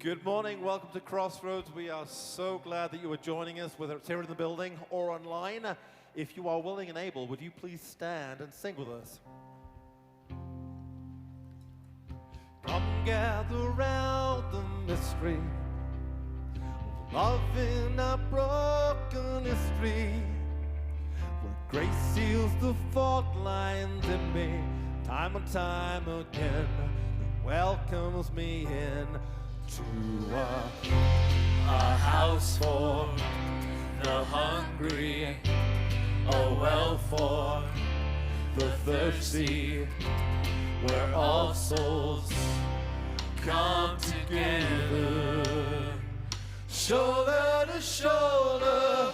Good morning, welcome to Crossroads. We are so glad that you are joining us, whether it's here in the building or online. If you are willing and able, would you please stand and sing with us? Come gather round the mystery of love in our broken history, where grace seals the fault lines in me, time and time again, and welcomes me in. To a house for the hungry, a well for the thirsty, where all souls come together, shoulder to shoulder,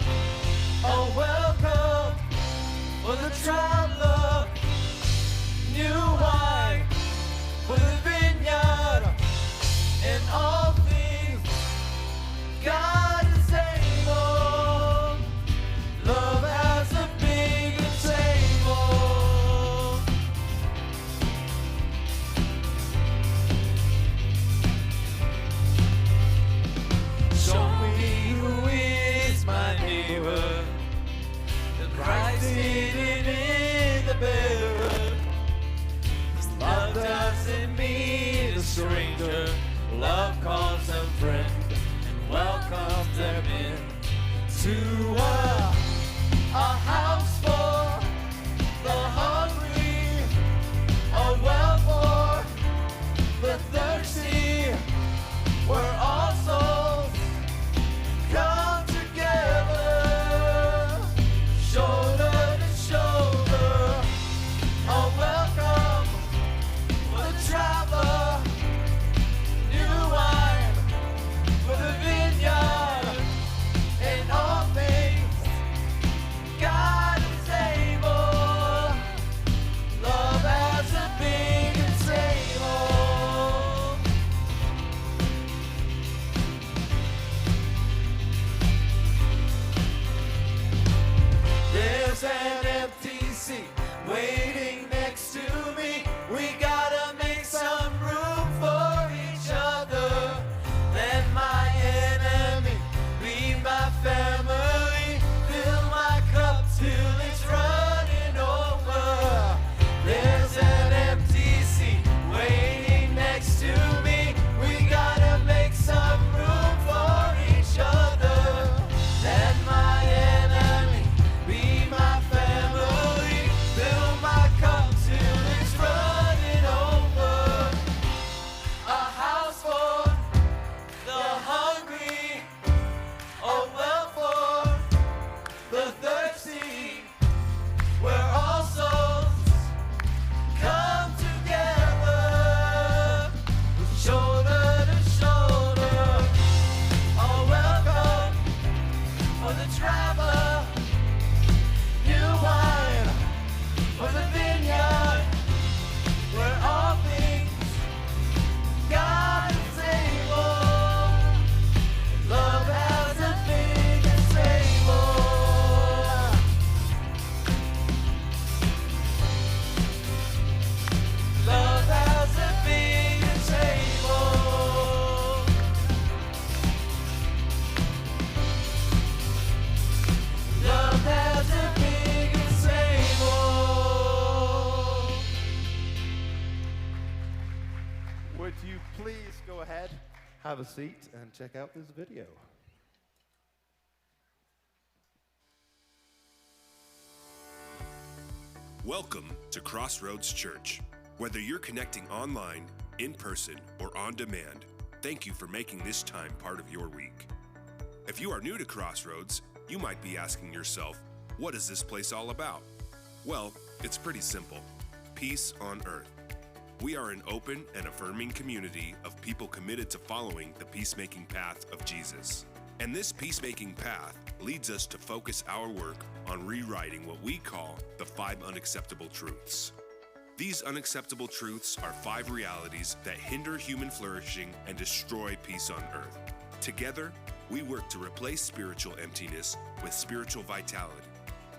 a welcome for the traveler, new wine for the vineyard. In all things, God is able. Love has a bigger table. Show me who is my neighbor, the Christ hidden in the mirror. Love doesn't mean a stranger. Love calls them friend and welcomes them in to a house for the hungry, a well for the thirsty, where all souls come together, shoulder to shoulder, a welcome for the traveler. An empty seat waiting next to me. We gotta make some room for each other. Let my enemy be my family. Fill my cup till it's running over. There's an empty seat waiting next to me. We gotta make some room for each other. Let my enemy be my family, fill my cup till it's running over. A house for the hungry, a well for the thirsty, where all souls come together, shoulder to shoulder, a welcome for the traveler. Wine for the vineyard, where all things God is able. Love has a bigger table. Love has a bigger table. Love has a Would you please go ahead, have a seat, and check out this video. Welcome to Crossroads Church. Whether you're connecting online, in person, or on demand, thank you for making this time part of your week. If you are new to Crossroads, you might be asking yourself, what is this place all about? Well, it's pretty simple. Peace on earth. We are an open and affirming community of people committed to following the peacemaking path of Jesus. And this peacemaking path leads us to focus our work on rewriting what we call the 5 unacceptable truths. These unacceptable truths are 5 realities that hinder human flourishing and destroy peace on earth. Together, we work to replace spiritual emptiness with spiritual vitality,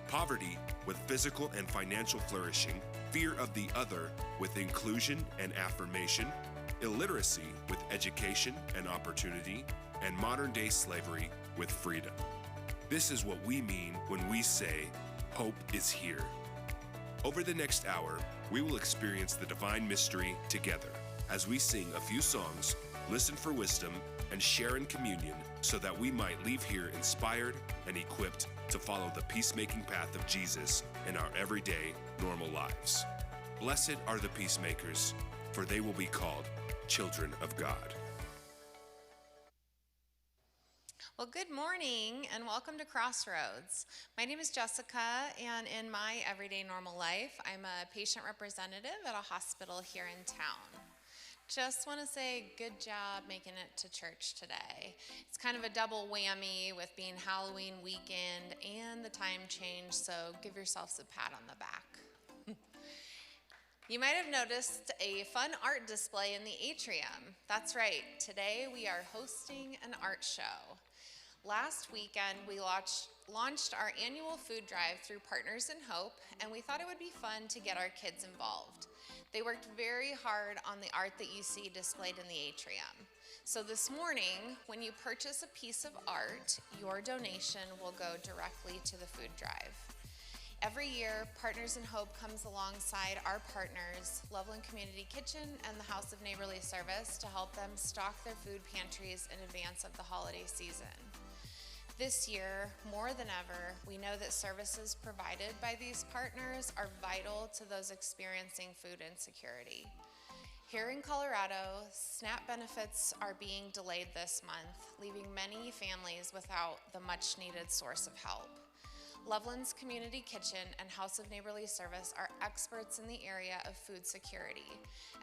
poverty with physical and financial flourishing, fear of the other with inclusion and affirmation, illiteracy with education and opportunity, and modern-day slavery with freedom. This is what we mean when we say, hope is here. Over the next hour, we will experience the divine mystery together as we sing a few songs, listen for wisdom, and share in communion so that we might leave here inspired and equipped to follow the peacemaking path of Jesus in our everyday, normal lives. Blessed are the peacemakers, for they will be called children of God. Well, good morning and welcome to Crossroads. My name is Jessica, and in my everyday normal life, I'm a patient representative at a hospital here in town. Just want to say good job making it to church today. It's kind of a double whammy with being Halloween weekend and the time change, so give yourselves a pat on the back. You might have noticed a fun art display in the atrium. That's right, today we are hosting an art show. Last weekend, we launched our annual food drive through Partners in Hope, and we thought it would be fun to get our kids involved. They worked very hard on the art that you see displayed in the atrium. So this morning, when you purchase a piece of art, your donation will go directly to the food drive. Every year, Partners in Hope comes alongside our partners, Loveland Community Kitchen and the House of Neighborly Service, to help them stock their food pantries in advance of the holiday season. This year, more than ever, we know that services provided by these partners are vital to those experiencing food insecurity. Here in Colorado, SNAP benefits are being delayed this month, leaving many families without the much-needed source of help. Loveland's Community Kitchen and House of Neighborly Service are experts in the area of food security,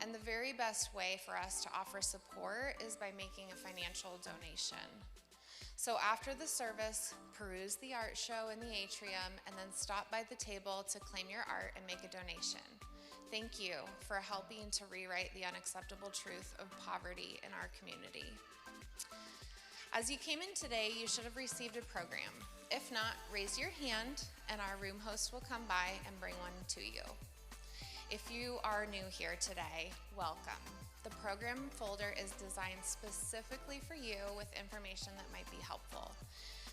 and the very best way for us to offer support is by making a financial donation. So after the service, peruse the art show in the atrium and then stop by the table to claim your art and make a donation. Thank you for helping to rewrite the unacceptable truth of poverty in our community. As you came in today, you should have received a program. If not, raise your hand and our room host will come by and bring one to you. If you are new here today, welcome. The program folder is designed specifically for you with information that might be helpful.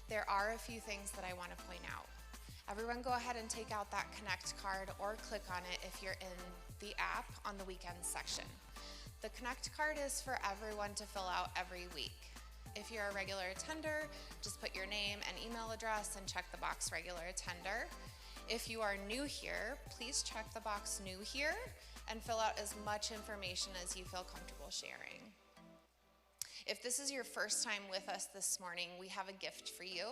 There are a few things that I want to point out. Everyone go ahead and take out that Connect card or click on it if you're in the app on the weekend section. The Connect card is for everyone to fill out every week. If you're a regular attender, just put your name and email address and check the box regular attender. If you are new here, please check the box new here and fill out as much information as you feel comfortable sharing. If this is your first time with us this morning, we have a gift for you.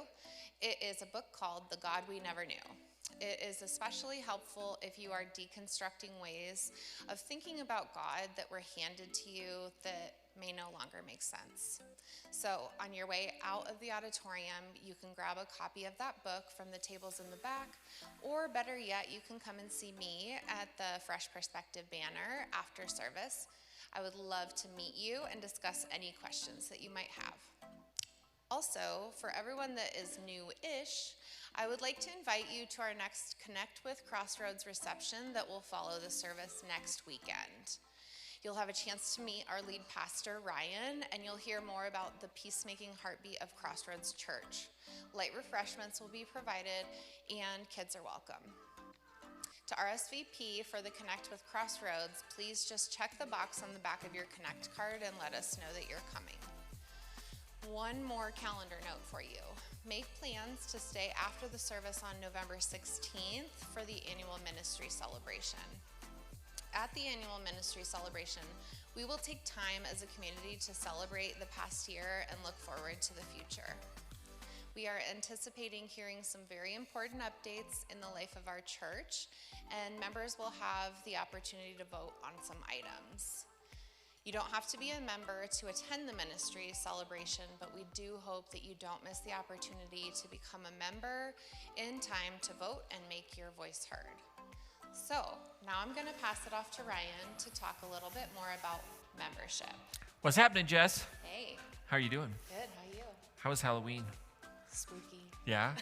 It is a book called The God We Never Knew. It is especially helpful if you are deconstructing ways of thinking about God that were handed to you that may no longer make sense. So on your way out of the auditorium, you can grab a copy of that book from the tables in the back, or better yet, you can come and see me at the Fresh Perspective banner after service. I would love to meet you and discuss any questions that you might have. Also, for everyone that is new-ish, I would like to invite you to our next Connect with Crossroads reception that will follow the service next weekend. You'll have a chance to meet our lead pastor, Ryan, and you'll hear more about the peacemaking heartbeat of Crossroads Church. Light refreshments will be provided, and kids are welcome. To RSVP for the Connect with Crossroads, please just check the box on the back of your Connect card and let us know that you're coming. One more calendar note for you. Make plans to stay after the service on November 16th for the annual ministry celebration. At the annual ministry celebration, we will take time as a community to celebrate the past year and look forward to the future. We are anticipating hearing some very important updates in the life of our church, and members will have the opportunity to vote on some items. You don't have to be a member to attend the ministry celebration, but we do hope that you don't miss the opportunity to become a member in time to vote and make your voice heard. So now I'm going to pass it off to Ryan to talk a little bit more about membership. What's happening, Jess? Hey. How are you doing? Good, how are you? How was Halloween? Spooky. Yeah?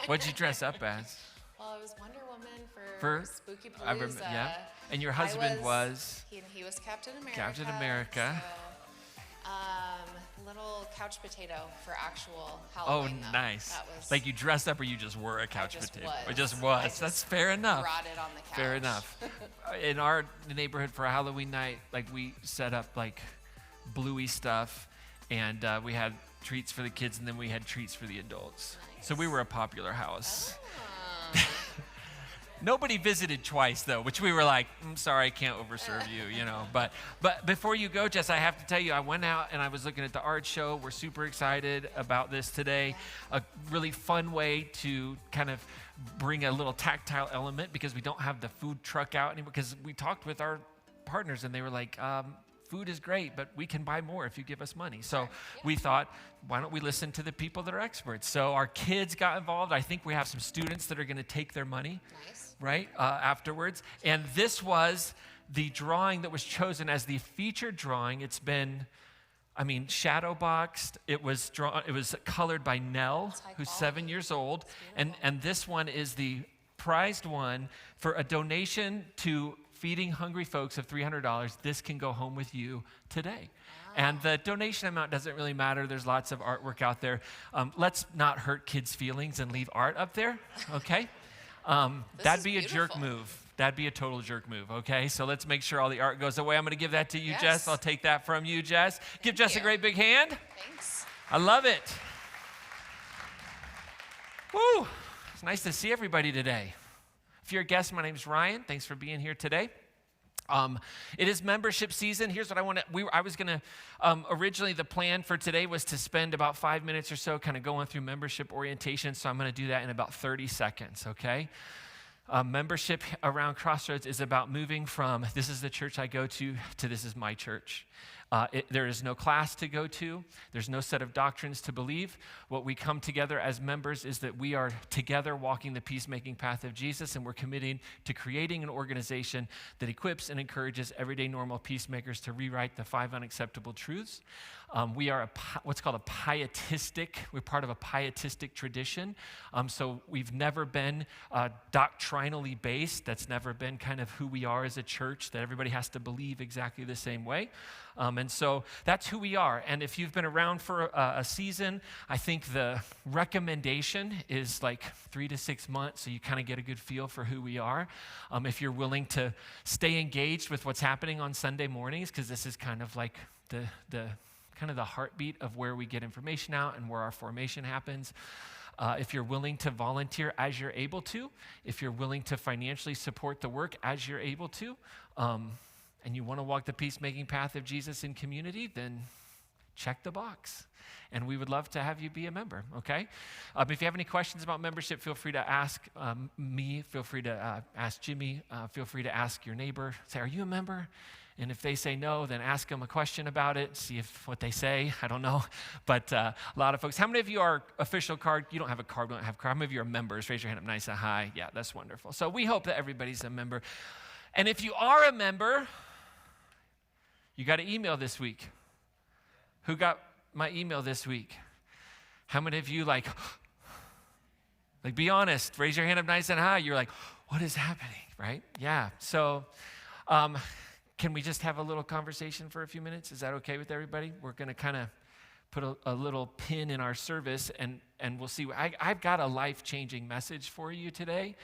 What'd you dress up as? Well, I was Wonder Woman For- for Spooky I remember, Palooza. yeah. And your husband was? He was Captain America. Captain America. So, little couch potato for actual Oh, Halloween. though. nice. That was Like you dressed up or you just were a couch just potato? was. Or just I was. just That's fair enough. brought it on the couch. Fair enough. In our neighborhood for a Halloween night, like we set up like bluey stuff, and we had treats for the kids, and then we had treats for the adults. So we were a popular house. Ah. Nobody visited twice though, which we were like, I'm sorry, I can't overserve you, you know. But before you go, Jess, I have to tell you, I went out and I was looking at the art show. We're super excited about this today. A really fun way to kind of bring a little tactile element because we don't have the food truck out anymore. Because we talked with our partners and they were like, food is great, but we can buy more if you give us money. So we thought, why don't we listen to the people that are experts? So our kids got involved. I think we have some students that are going to take their money. Nice. Right, afterwards. And this was the drawing that was chosen as the featured drawing. It's been, shadow boxed. It was colored by Nell, who's 7 years old. And this one is the prized one for a donation to Feeding Hungry Folks of $300. This can go home with you today. And the donation amount doesn't really matter. There's lots of artwork out there. Let's not hurt kids' feelings and leave art up there, okay? That'd be a jerk move. That'd be a total jerk move, okay? So let's make sure all the art goes away. I'm going to give that to you, Yes. Jess. I'll take that from you, Jess. Give Jess a you. great big hand. Thanks. I love it. Woo! It's nice to see everybody today. If you're a guest, my name's Ryan. Thanks for being here today. It is membership season. Here's what I want to, I was going to, originally the plan for today was to spend about 5 minutes or so kind of going through membership orientation. So I'm going to do that in about 30 seconds, okay? Membership around Crossroads is about moving from this is the church I go to this is my church. There is no class to go to. There's no set of doctrines to believe. What we come together as members is that we are together walking the peacemaking path of Jesus, and we're committing to creating an organization that equips and encourages everyday normal peacemakers to rewrite the 5 unacceptable truths. We are what's called a pietistic. We're part of a pietistic tradition. So we've never been doctrinally based. That's never been kind of who we are as a church, that everybody has to believe exactly the same way. And so that's who we are. And if you've been around for a season, I think the recommendation is like 3 to 6 months, so you kind of get a good feel for who we are. If you're willing to stay engaged with what's happening on Sunday mornings, because this is kind of like the heartbeat of where we get information out and where our formation happens. If you're willing to volunteer as you're able to, if you're willing to financially support the work as you're able to, and you want to walk the peacemaking path of Jesus in community, then check the box. And we would love to have you be a member, okay? If you have any questions about membership, feel free to ask me, feel free to ask Jimmy, feel free to ask your neighbor. Say, are you a member? And if they say no, then ask them a question about it, see if what they say, I don't know. But a lot of folks, how many of you are official card? You don't have a card, we don't have a card. How many of you are members? Raise your hand up nice and high. Yeah, that's wonderful. So we hope that everybody's a member. And if you are a member, you got an email this week. Who got my email this week? How many of you like be honest, raise your hand up nice and high. You're like, what is happening, right? Yeah, so can we just have a little conversation for a few minutes? Is that okay with everybody? We're going to kind of put a little pin in our service, and we'll see. I've got a life-changing message for you today.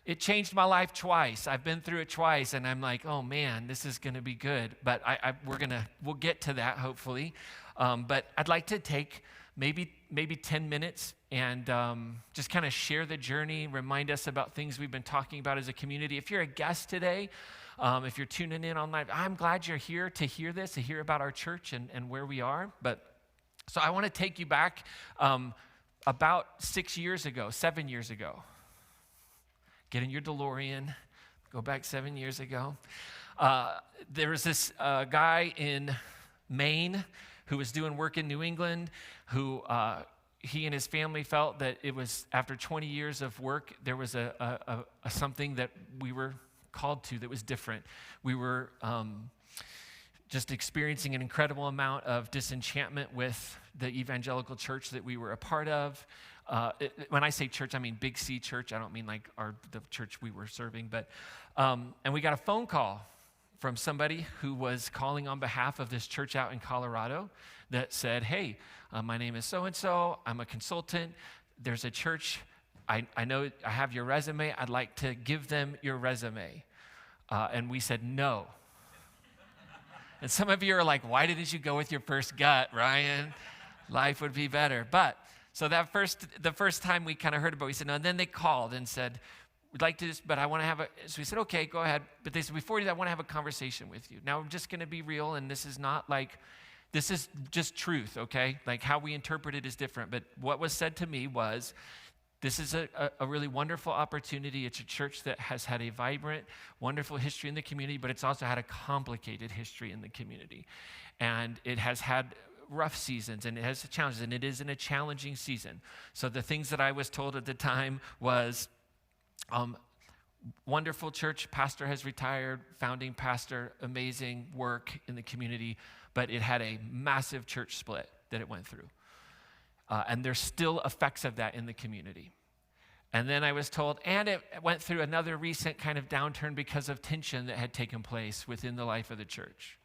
It changed my life twice. I've been through it twice, and I'm like, oh man, this is going to be good. But we'll get to that hopefully. But I'd like to take maybe 10 minutes and just kind of share the journey, remind us about things we've been talking about as a community. If you're a guest today, if you're tuning in online, I'm glad you're here to hear this, to hear about our church and where we are. So I want to take you back about 7 years ago. Get in your DeLorean, go back 7 years ago. There was this guy in Maine who was doing work in New England, who he and his family felt that it was, after 20 years of work, there was a something that we were called to that was different. We were just experiencing an incredible amount of disenchantment with the evangelical church that we were a part of. When I say church, I mean Big C Church. I don't mean like the church we were serving. But and we got a phone call from somebody who was calling on behalf of this church out in Colorado that said, hey, my name is so-and-so. I'm a consultant. There's a church. I know I have your resume. I'd like to give them your resume. And we said, no. And some of you are like, why didn't you go with your first gut, Ryan? Life would be better. But so the first time we kind of heard about it, we said, no. And then they called and said, we'd like to just, but I want to have so we said, okay, go ahead. But they said, before you do that, I want to have a conversation with you. Now, we're just going to be real, and this is not like, this is just truth, okay? Like how we interpret it is different. But what was said to me was, this is a really wonderful opportunity. It's a church that has had a vibrant, wonderful history in the community, but it's also had a complicated history in the community. And it has had rough seasons, and it has challenges, and it is in a challenging season. So the things that I was told at the time was, wonderful church, pastor has retired, founding pastor, amazing work in the community, but it had a massive church split that it went through. And there's still effects of that in the community. And then I was told, and it went through another recent kind of downturn because of tension that had taken place within the life of the church.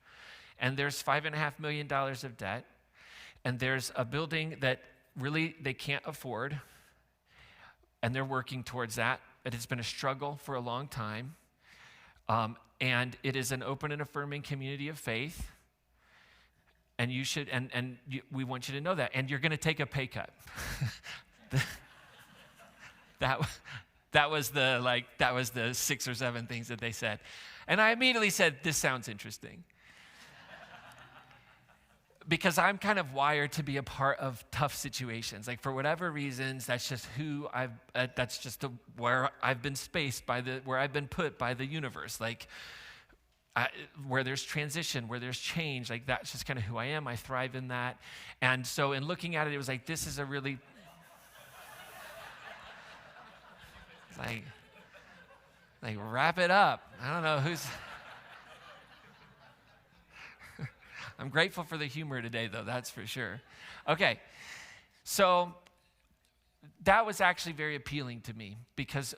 And there's $5.5 million of debt, and there's a building that really they can't afford, and they're working towards that. It has been a struggle for a long time, and it is an open and affirming community of faith. And you should, we want you to know that. And you're going to take a pay cut. that was the 6 or 7 things that they said. And I immediately said, this sounds interesting. Because I'm kind of wired to be a part of tough situations. Like for whatever reasons, that's just who that's just where I've been where I've been put by the universe. Like, where there's transition, where there's change, like that's just kind of who I am. I thrive in that. And so in looking at it, it was like, this is a really, like wrap it up. I don't know who's, I'm grateful for the humor today though, that's for sure. Okay, so that was actually very appealing to me because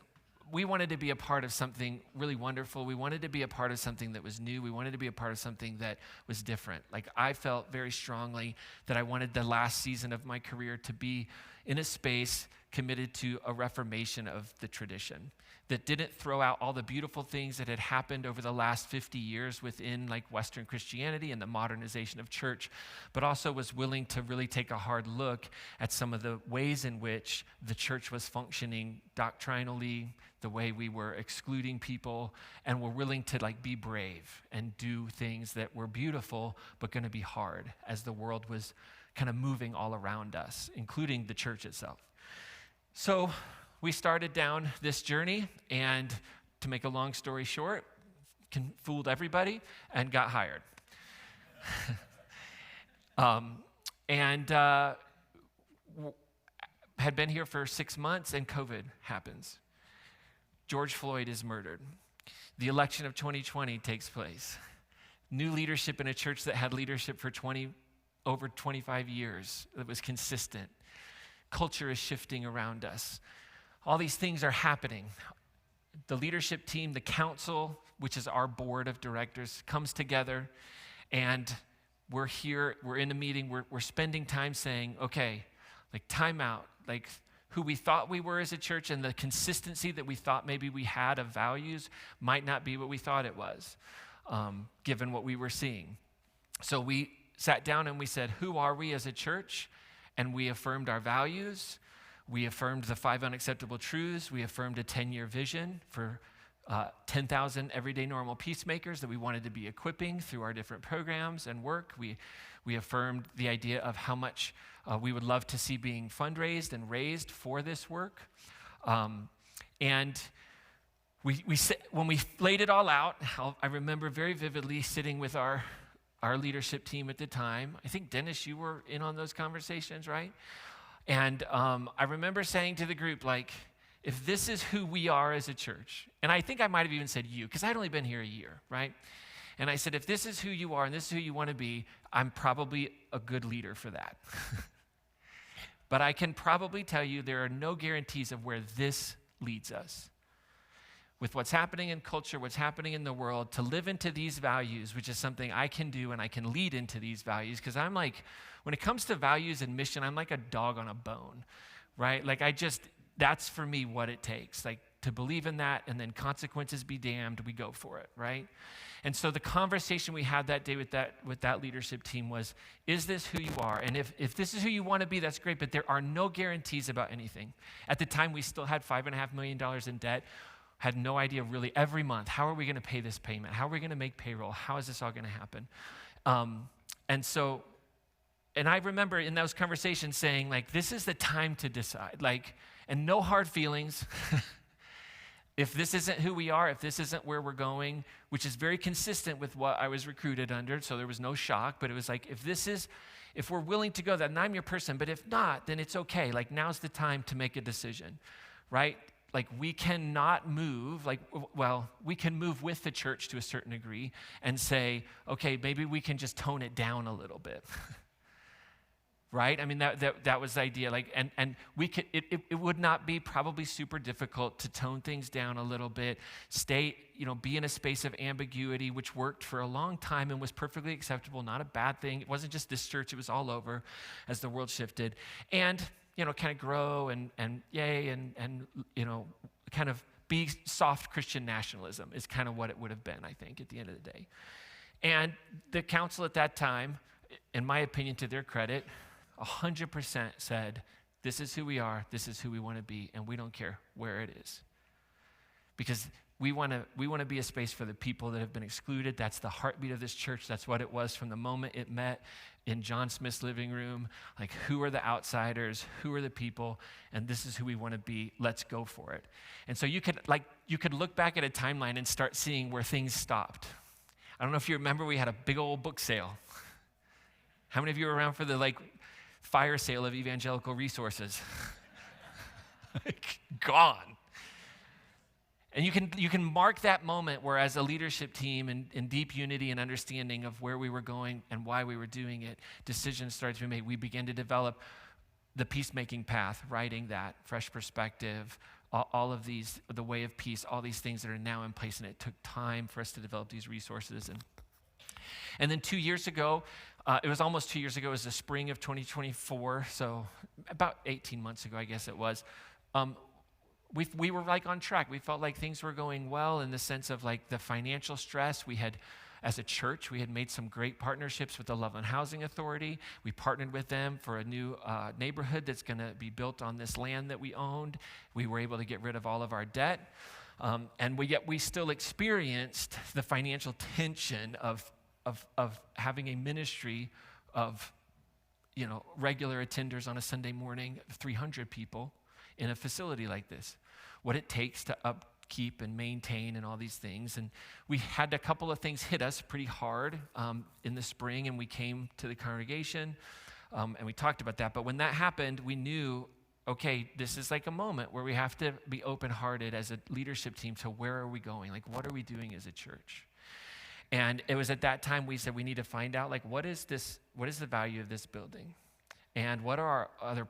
we wanted to be a part of something really wonderful. We wanted to be a part of something that was new. We wanted to be a part of something that was different. Like I felt very strongly that I wanted the last season of my career to be in a space committed to a reformation of the tradition that didn't throw out all the beautiful things that had happened over the last 50 years within like Western Christianity and the modernization of church, but also was willing to really take a hard look at some of the ways in which the church was functioning doctrinally, the way we were excluding people, and were willing to like be brave and do things that were beautiful, but gonna be hard as the world was kind of moving all around us, including the church itself. So we started down this journey, and to make a long story short, fooled everybody and got hired. Had been here for 6 months, and COVID happens. George Floyd is murdered. The election of 2020 takes place. New leadership in a church that had leadership for over 25 years, that was consistent. Culture is shifting around us. All these things are happening. The leadership team, the council, which is our board of directors, comes together, and we're here, we're in a meeting, we're spending time saying, okay, like time out, like who we thought we were as a church and the consistency that we thought maybe we had of values might not be what we thought it was, given what we were seeing. So we sat down and we said, who are we as a church? And we affirmed our values. We affirmed the 5 unacceptable truths. We affirmed a 10-year vision for 10,000 everyday normal peacemakers that we wanted to be equipping through our different programs and work. We affirmed the idea of how much we would love to see being fundraised and raised for this work. And when we laid it all out, I remember very vividly sitting with our leadership team at the time. I think, Dennis, you were in on those conversations, right? And I remember saying to the group, like, if this is who we are as a church, and I think I might have even said you, because I'd only been here a year, right? And I said, if this is who you are and this is who you want to be, I'm probably a good leader for that. But I can probably tell you there are no guarantees of where this leads us. With what's happening in culture, what's happening in the world, to live into these values, which is something I can do, and I can lead into these values, because I'm like, when it comes to values and mission, I'm like a dog on a bone, right? Like that's for me what it takes, like to believe in that, and then consequences be damned, we go for it, right? And so the conversation we had that day with that leadership team was, is this who you are? And if this is who you want to be, that's great, but there are no guarantees about anything. At the time, we still had $5.5 million in debt, had no idea really every month, how are we going to pay this payment? How are we going to make payroll? How is this all going to happen? And I remember in those conversations saying, like, this is the time to decide, like, and no hard feelings. If this isn't who we are, if this isn't where we're going, which is very consistent with what I was recruited under, so there was no shock, but it was like, if we're willing to go, then I'm your person, but if not, then it's okay. Like, now's the time to make a decision, right? Like, we cannot move, we can move with the church to a certain degree and say, okay, maybe we can just tone it down a little bit. Right? I mean, that was the idea. Like, and we could, it would not be probably super difficult to tone things down a little bit, be in a space of ambiguity, which worked for a long time and was perfectly acceptable, not a bad thing. It wasn't just this church, it was all over as the world shifted. And, kind of grow and kind of be soft Christian nationalism is kind of what it would have been, I think, at the end of the day. And the council at that time, in my opinion, to their credit, 100% said, this is who we are, this is who we want to be, and we don't care where it is. Because we want to be a space for the people that have been excluded. That's the heartbeat of this church. That's what it was from the moment it met in John Smith's living room. Like, who are the outsiders? Who are the people? And this is who we want to be. Let's go for it. And so you could look back at a timeline and start seeing where things stopped. I don't know if you remember, we had a big old book sale. How many of you were around for the fire sale of evangelical resources? Gone. And you can mark that moment where, as a leadership team in deep unity and understanding of where we were going and why we were doing it, decisions started to be made. We began to develop the peacemaking path, writing that, fresh perspective, all of these, the way of peace, all these things that are now in place, and it took time for us to develop these resources. And then 2 years ago, it was almost 2 years ago, it was the spring of 2024, so about 18 months ago, I guess it was, we were on track. We felt like things were going well in the sense of the financial stress. We had, as a church, we had made some great partnerships with the Loveland Housing Authority. We partnered with them for a new neighborhood that's going to be built on this land that we owned. We were able to get rid of all of our debt. And yet we still experienced the financial tension of having a ministry of, regular attenders on a Sunday morning, 300 people in a facility like this, what it takes to upkeep and maintain and all these things. And we had a couple of things hit us pretty hard in the spring, and we came to the congregation and we talked about that. But when that happened, we knew, okay, this is a moment where we have to be open-hearted as a leadership team to where are we going? What are we doing as a church? And it was at that time we said we need to find out, what is the value of this building? And what are our other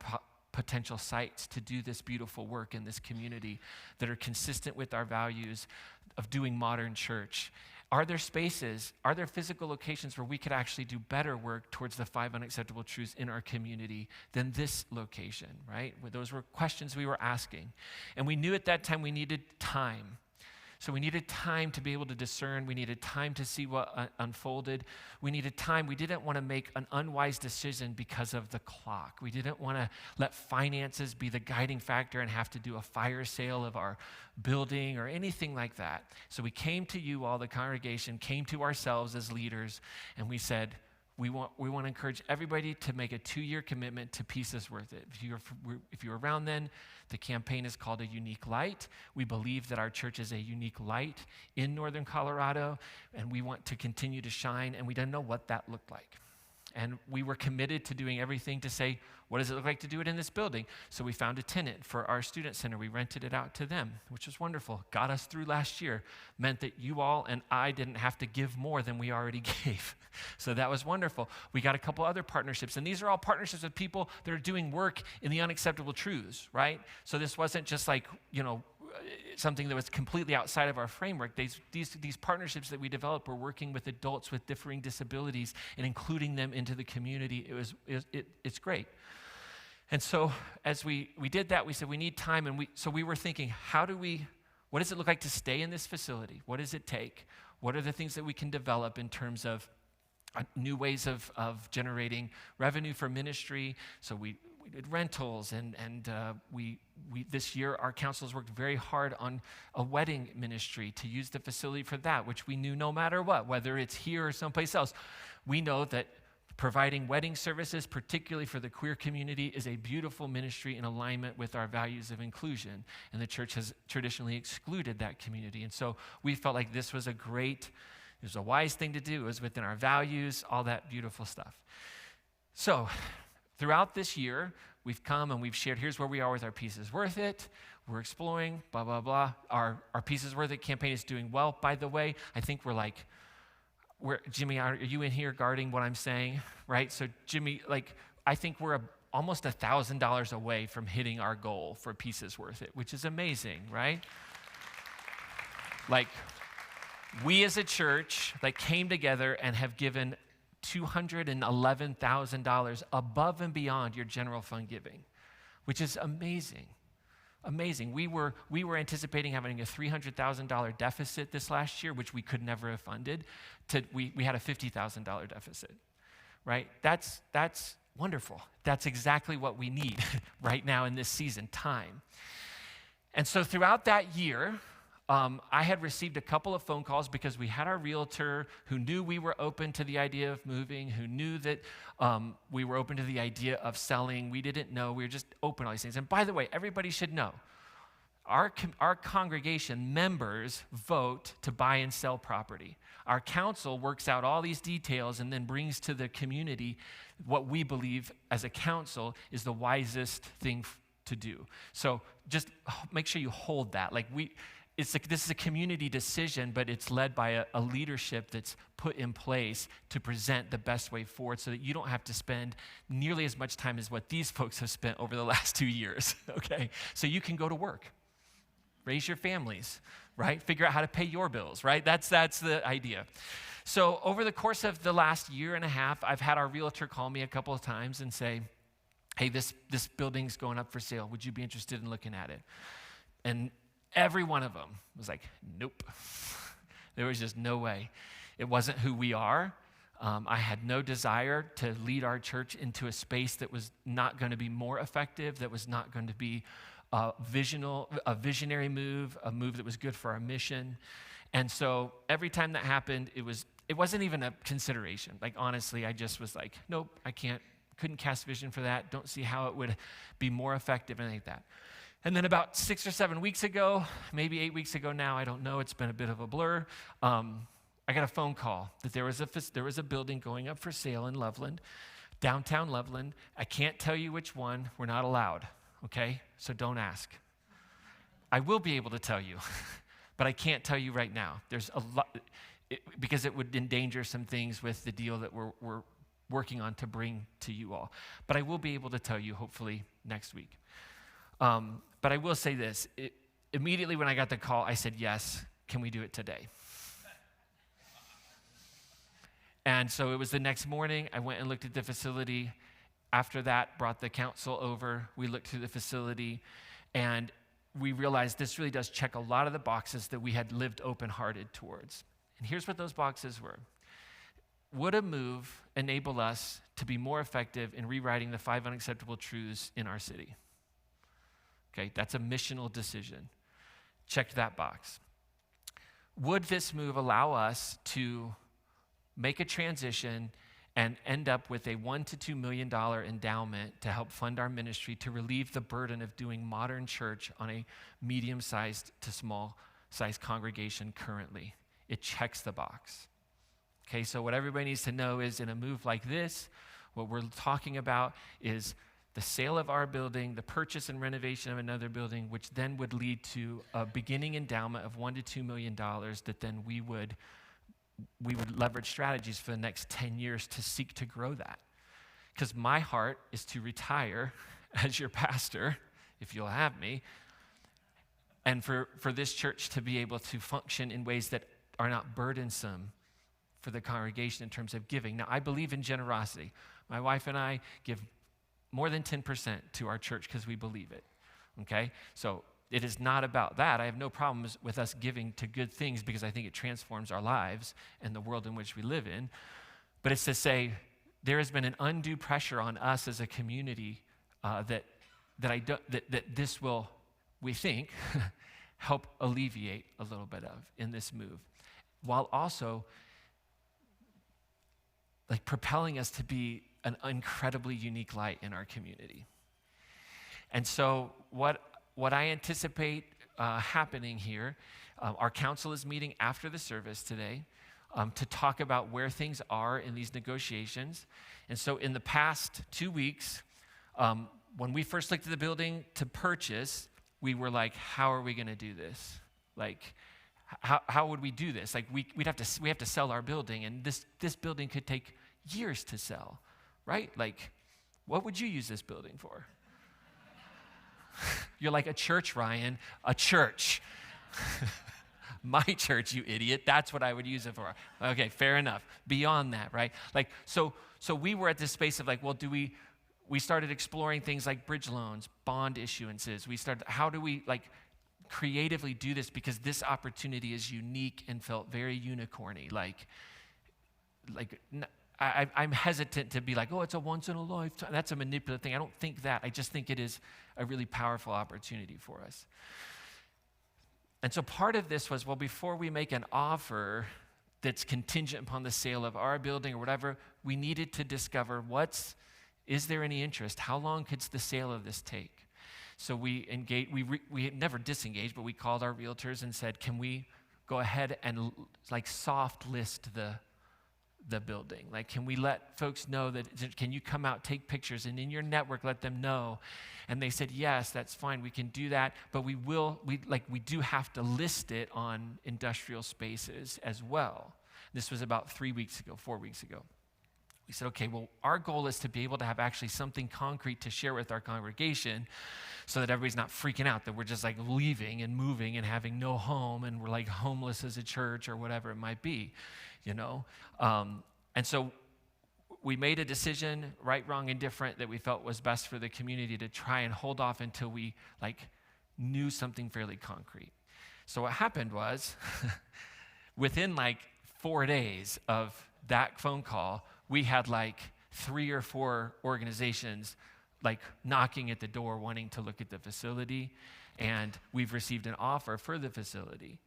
potential sites to do this beautiful work in this community that are consistent with our values of doing modern church? Are there spaces, are there physical locations where we could actually do better work towards the 5 unacceptable truths in our community than this location, right? Those were questions we were asking. And we knew at that time we needed time. So we needed time to be able to discern. We needed time to see what unfolded. We needed time. We didn't want to make an unwise decision because of the clock. We didn't want to let finances be the guiding factor and have to do a fire sale of our building or anything like that. So we came to you all, the congregation, came to ourselves as leaders, and we said, we want to encourage everybody to make a 2-year commitment to Peace is Worth It. If you're around then, the campaign is called A Unique Light. We believe that our church is a unique light in northern Colorado, and we want to continue to shine, and we didn't know what that looked like. And we were committed to doing everything to say, what does it look like to do it in this building? So we found a tenant for our student center. We rented it out to them, which was wonderful. Got us through last year. Meant that you all and I didn't have to give more than we already gave. So that was wonderful. We got a couple other partnerships. And these are all partnerships with people that are doing work in the unacceptable truths, right? So this wasn't just like, something that was completely outside of our framework. These partnerships that we developed were working with adults with differing disabilities and including them into the community. It's great. And so as we did that, we said we need time, and we were thinking, what does it look like to stay in this facility? What does it take? What are the things that we can develop in terms of new ways of generating revenue for ministry? So we did rentals, and we this year our councils worked very hard on a wedding ministry to use the facility for that, which we knew no matter what, whether it's here or someplace else, we know that providing wedding services, particularly for the queer community, is a beautiful ministry in alignment with our values of inclusion, and the church has traditionally excluded that community. And so we felt like this was it was a wise thing to do. It was within our values, all that beautiful stuff. So throughout this year, we've come and we've shared, here's where we are with our Peace is Worth It. We're exploring, blah, blah, blah. Our Peace is Worth It campaign is doing well, by the way. I think Jimmy, are you in here guarding what I'm saying, right? So Jimmy, I think we're almost $1,000 away from hitting our goal for Peace is Worth It, which is amazing, right? We as a church came together and have given $211,000 above and beyond your general fund giving, which is amazing. Amazing. We were anticipating having a $300,000 deficit this last year, which we could never have funded. We had a $50,000 deficit, right? That's wonderful. That's exactly what we need right now in this season, time. And so throughout that year, I had received a couple of phone calls because we had our realtor who knew we were open to the idea of moving, who knew that we were open to the idea of selling. We didn't know. We were just open to all these things. And by the way, everybody should know, our congregation members vote to buy and sell property. Our council works out all these details and then brings to the community what we believe as a council is the wisest thing to do. So just make sure you hold that. This is a community decision, but it's led by a leadership that's put in place to present the best way forward so that you don't have to spend nearly as much time as what these folks have spent over the last 2 years, okay? So you can go to work, raise your families, right? Figure out how to pay your bills, right? That's the idea. So over the course of the last year and a half, I've had our realtor call me a couple of times and say, hey, this building's going up for sale. Would you be interested in looking at it? And every one of them was like, nope. There was just no way. It wasn't who we are. I had no desire to lead our church into a space that was not going to be more effective, that was not going to be a visionary move, a move that was good for our mission. And so every time that happened, it wasn't even a consideration. Honestly, I just was like, nope, I couldn't cast vision for that. Don't see how it would be more effective, anything like that. And then about 6 or 7 weeks ago, maybe 8 weeks ago now, I don't know, it's been a bit of a blur, I got a phone call that there was a building going up for sale in Loveland, downtown Loveland. I can't tell you which one. We're not allowed, okay? So don't ask. I will be able to tell you, but I can't tell you right now. There's a lot, because it would endanger some things with the deal that we're working on to bring to you all. But I will be able to tell you hopefully next week. But I will say this, immediately when I got the call, I said, yes, can we do it today? And so it was the next morning, I went and looked at the facility. After that, brought the council over, we looked through the facility, and we realized this really does check a lot of the boxes that we had lived open-hearted towards. And here's what those boxes were. Would a move enable us to be more effective in rewriting the 5 unacceptable truths in our city? Okay, that's a missional decision. Check that box. Would this move allow us to make a transition and end up with a $1 to $2 million endowment to help fund our ministry to relieve the burden of doing modern church on a medium-sized to small-sized congregation currently? It checks the box. Okay, so what everybody needs to know is in a move like this, what we're talking about is the sale of our building, the purchase and renovation of another building, which then would lead to a beginning endowment of $1 to $2 million that then we would leverage strategies for the next 10 years to seek to grow that. Because my heart is to retire as your pastor, if you'll have me, and for this church to be able to function in ways that are not burdensome for the congregation in terms of giving. Now, I believe in generosity. My wife and I give more than 10% to our church because we believe it, okay? So it is not about that. I have no problems with us giving to good things because I think it transforms our lives and the world in which we live in. But it's to say there has been an undue pressure on us as a community that this will, we think, help alleviate a little bit of in this move, while also like propelling us to be an incredibly unique light in our community. And so what I anticipate happening here, our council is meeting after the service today to talk about where things are in these negotiations. And so in the past 2 weeks, when we first looked at the building to purchase, we were like, how are we going to do this? Like, how would we do this? Like, we have to sell our building, and this building could take years to sell, right? Like, what would you use this building for? You're like, a church, Ryan, a church. My church, you idiot. That's what I would use it for. Okay, fair enough. Beyond that, right? Like, so we were at this space of like, well, we started exploring things like bridge loans, bond issuances. How do we like creatively do this, because this opportunity is unique and felt very unicorny. I'm hesitant to be like, oh, it's a once in a lifetime. That's a manipulative thing. I don't think that. I just think it is a really powerful opportunity for us. And so part of this was, well, before we make an offer that's contingent upon the sale of our building or whatever, we needed to discover is there any interest? How long could the sale of this take? So we engaged, we never disengaged, but we called our realtors and said, can we go ahead and like soft list the building? Like, can we let folks know can you come out, take pictures, and in your network let them know? And they said, yes, that's fine, we can do that, but we do have to list it on industrial spaces as well. This was about 4 weeks ago. We said, okay, well, our goal is to be able to have actually something concrete to share with our congregation so that everybody's not freaking out that we're just like leaving and moving and having no home and we're like homeless as a church or whatever it might be, you know? And so we made a decision, right, wrong, indifferent, that we felt was best for the community to try and hold off until we like knew something fairly concrete. So what happened was within like 4 days of that phone call, we had like 3 or 4 organizations like knocking at the door wanting to look at the facility, and we've received an offer for the facility.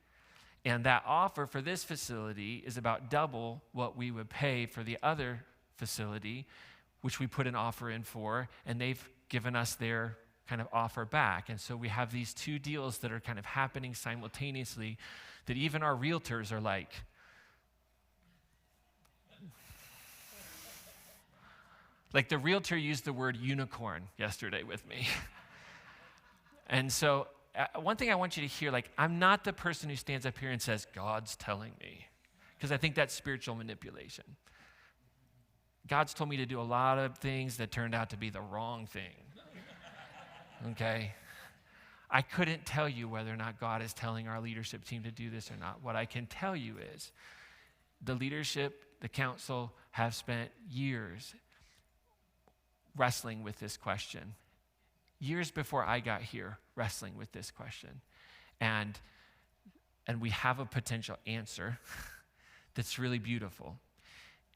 And that offer for this facility is about double what we would pay for the other facility, which we put an offer in for, and they've given us their kind of offer back. And so we have these 2 deals that are kind of happening simultaneously that even our realtors are like, the realtor used the word unicorn yesterday with me. And so one thing I want you to hear, like, I'm not the person who stands up here and says, God's telling me, because I think that's spiritual manipulation. God's told me to do a lot of things that turned out to be the wrong thing, okay? I couldn't tell you whether or not God is telling our leadership team to do this or not. What I can tell you is the leadership, the council have spent years wrestling with this question. Years before I got here, wrestling with this question. And we have a potential answer that's really beautiful.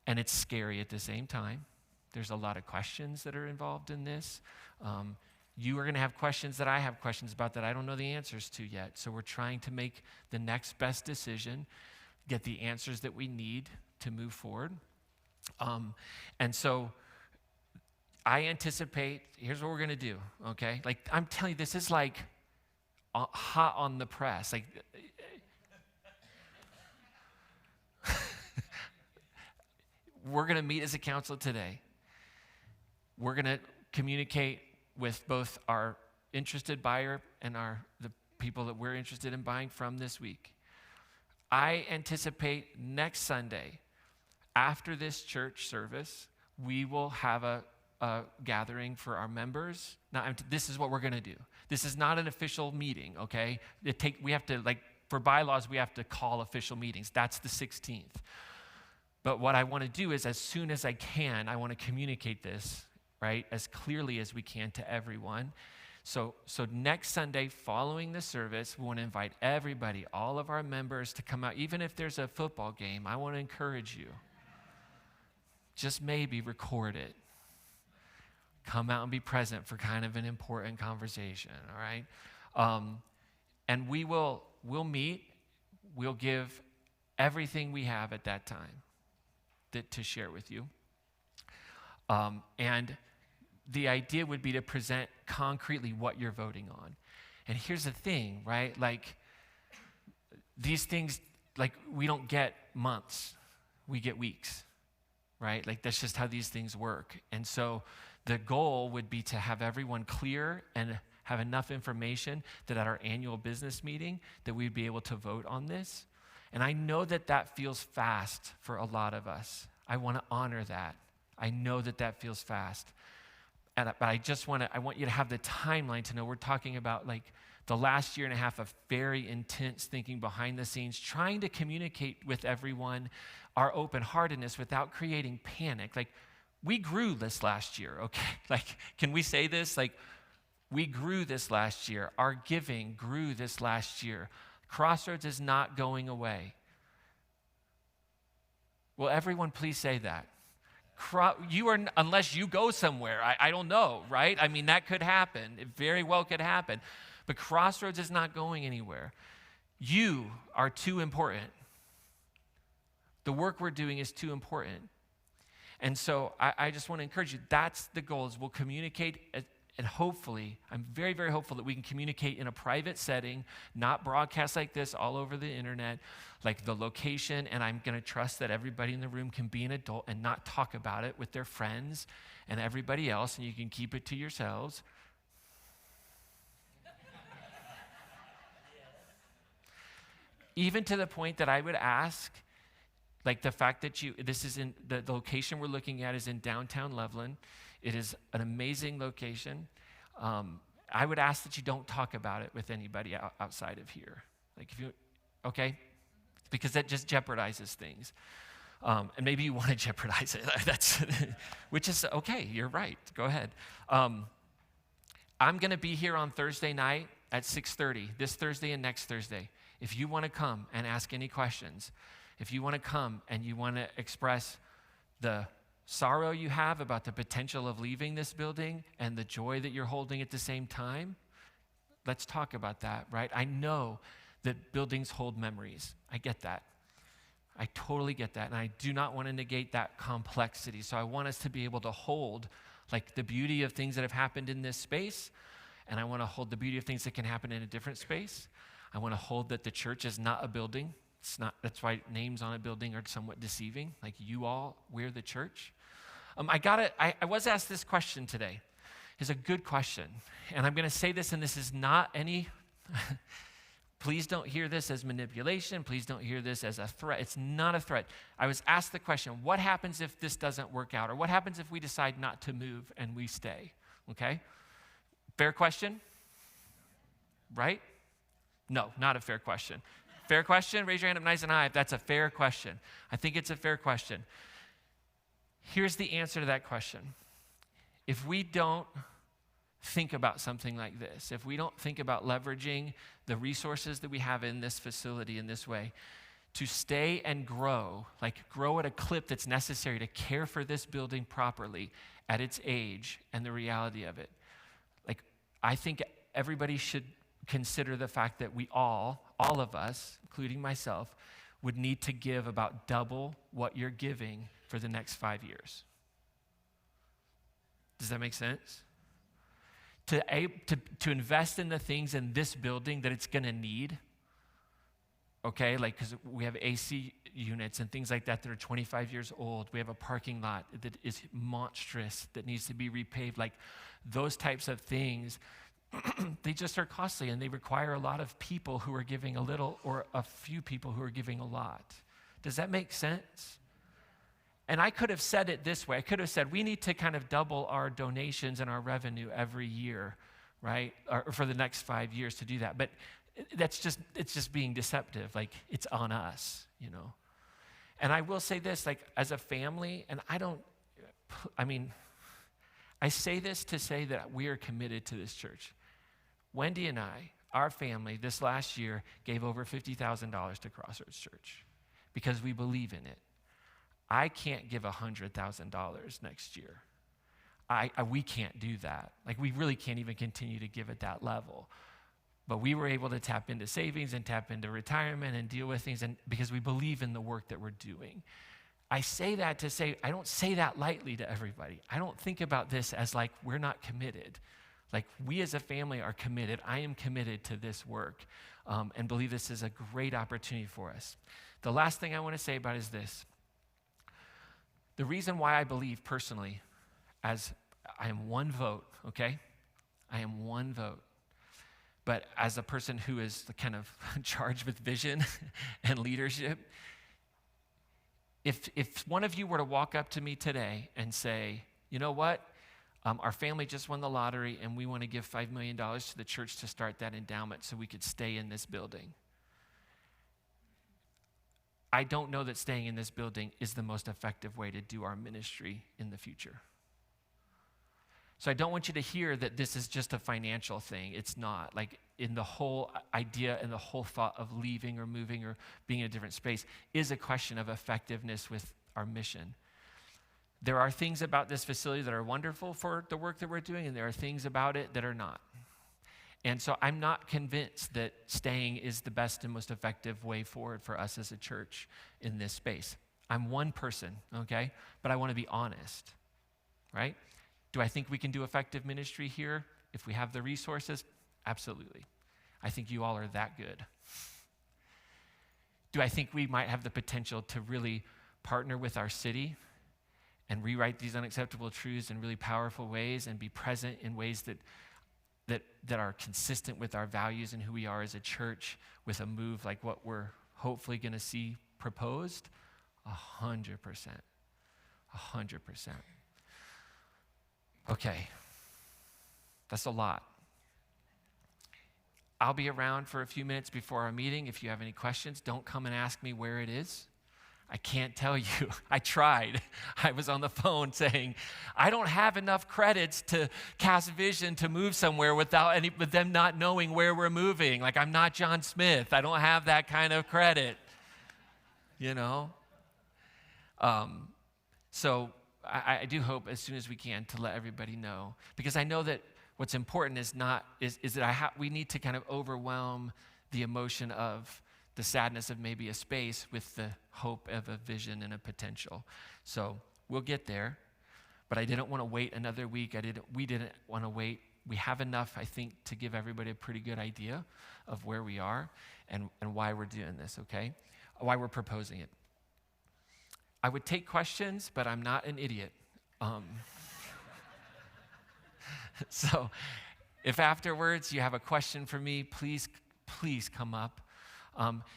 And it's scary at the same time. There's a lot of questions that are involved in this. You are going to have questions that I have questions about that I don't know the answers to yet. So we're trying to make the next best decision, get the answers that we need to move forward. And so I anticipate, here's what we're going to do, okay? Like, I'm telling you, this is like hot on the press. Like, we're going to meet as a council today. We're going to communicate with both our interested buyer and the people that we're interested in buying from this week. I anticipate next Sunday, after this church service, we will have a gathering for our members. Now, this is what we're going to do. This is not an official meeting, okay? We have to, for bylaws, we have to call official meetings. That's the 16th. But what I want to do is, as soon as I can, I want to communicate this, right, as clearly as we can to everyone. So next Sunday, following the service, we want to invite everybody, all of our members, to come out. Even if there's a football game, I want to encourage you. Just maybe record it. Come out and be present for kind of an important conversation, all right? And we'll meet. We'll give everything we have at that time to share with you. And the idea would be to present concretely what you're voting on. And here's the thing, right? These things, we don't get months, we get weeks, right? That's just how these things work. And so the goal would be to have everyone clear and have enough information that at our annual business meeting that we'd be able to vote on this. And I know that feels fast for a lot of us. I want to honor that. I know that feels fast. But I want you to have the timeline to know we're talking about the last year and a half of very intense thinking behind the scenes, trying to communicate with everyone our open-heartedness without creating panic. We grew this last year, okay? Can we say this? We grew this last year. Our giving grew this last year. Crossroads is not going away. Will everyone please say that? You are, unless you go somewhere, I don't know, right? I mean, that could happen. It very well could happen. But Crossroads is not going anywhere. You are too important. The work we're doing is too important. And so I just want to encourage you, that's the goal, is we'll communicate, and hopefully, I'm very, very hopeful that we can communicate in a private setting, not broadcast like this all over the internet, the location, and I'm going to trust that everybody in the room can be an adult and not talk about it with their friends and everybody else, and you can keep it to yourselves. Even to the point that I would ask, the fact that this is in, the location we're looking at is in downtown Loveland. It is an amazing location. I would ask that you don't talk about it with anybody outside of here. Okay? Because that just jeopardizes things. And maybe you want to jeopardize it. Which is okay, you're right. Go ahead. I'm going to be here on Thursday night at 6:30, this Thursday and next Thursday. If you want to come and ask any questions, if you want to come and you want to express the sorrow you have about the potential of leaving this building and the joy that you're holding at the same time, let's talk about that, right? I know that buildings hold memories. I get that. I totally get that. And I do not want to negate that complexity. So I want us to be able to hold the beauty of things that have happened in this space, and I want to hold the beauty of things that can happen in a different space. I want to hold that the church is not a building. It's not. That's why names on a building are somewhat deceiving. You all, we're the church. I was asked this question today. It's a good question. And I'm going to say this, and this is not any, please don't hear this as manipulation. Please don't hear this as a threat. It's not a threat. I was asked the question, what happens if this doesn't work out? Or what happens if we decide not to move and we stay? Okay? Fair question? Right? No, not a fair question. Fair question? Raise your hand up nice and high if that's a fair question. I think it's a fair question. Here's the answer to that question. If we don't think about something like this, if we don't think about leveraging the resources that we have in this facility in this way to stay and grow, grow at a clip that's necessary to care for this building properly at its age and the reality of it, I think everybody should consider the fact that we all of us, including myself, would need to give about double what you're giving for the next 5 years. Does that make sense? To invest in the things in this building that it's going to need okay? Like, because we have AC units and things like that that are 25 years old. We have a parking lot that is monstrous that needs to be repaved. Like, those types of things, they just are costly, and they require a lot of people who are giving a little, or a few people who are giving a lot. Does that make sense? And I could have said it this way. I could have said, we need to kind of double our donations and our revenue every year, right? Or for the next 5 years to do that. But it's just being deceptive. Like, it's on us, you know. And I will say this, like, as a family, and I say this to say that we are committed to this church. Wendy and I, our family, this last year gave over $50,000 to Crossroads Church because we believe in it. I can't give $100,000 next year. We can't do that. Like, we really can't even continue to give at that level. But we were able to tap into savings and tap into retirement and deal with things, and because we believe in the work that we're doing. I say that to say, I don't say that lightly to everybody. I don't think about this as like we're not committed. Like, we as a family are committed. I am committed to this work and believe this is a great opportunity for us. The last thing I want to say about it is this. The reason why I believe personally, as I am one vote, okay? I am one vote. But as a person who is kind of charged with vision and leadership, if one of you were to walk up to me today and say, you know what, our family just won the lottery and we want to give $5 million to the church to start that endowment so we could stay in this building. I don't know that staying in this building is the most effective way to do our ministry in the future. So I don't want you to hear that this is just a financial thing. It's not. Like, in the whole idea and the whole thought of leaving or moving or being in a different space is a question of effectiveness with our mission. There are things about this facility that are wonderful for the work that we're doing, and there are things about it that are not. And so I'm not convinced that staying is the best and most effective way forward for us as a church in this space. I'm one person, okay? But I want to be honest, right? Do I think we can do effective ministry here if we have the resources? Absolutely. I think you all are that good. Do I think we might have the potential to really partner with our city and rewrite these unacceptable truths in really powerful ways and be present in ways that are consistent with our values and who we are as a church with a move like what we're hopefully going to see proposed? 100%. 100%. Okay, that's a lot. I'll be around for a few minutes before our meeting. If you have any questions, don't come and ask me where it is. I can't tell you. I tried. I was on the phone saying, I don't have enough credits to cast vision to move somewhere with them not knowing where we're moving. Like, I'm not John Smith. I don't have that kind of credit, you know? So I do hope as soon as we can to let everybody know, because I know that what's important is that we need to kind of overwhelm the emotion of the sadness of maybe a space with the hope of a vision and a potential. So we'll get there, but I didn't want to wait another week. We didn't want to wait. We have enough, I think, to give everybody a pretty good idea of where we are and why we're doing this, okay? Why we're proposing it. I would take questions, but I'm not an idiot. So if afterwards you have a question for me, please come up.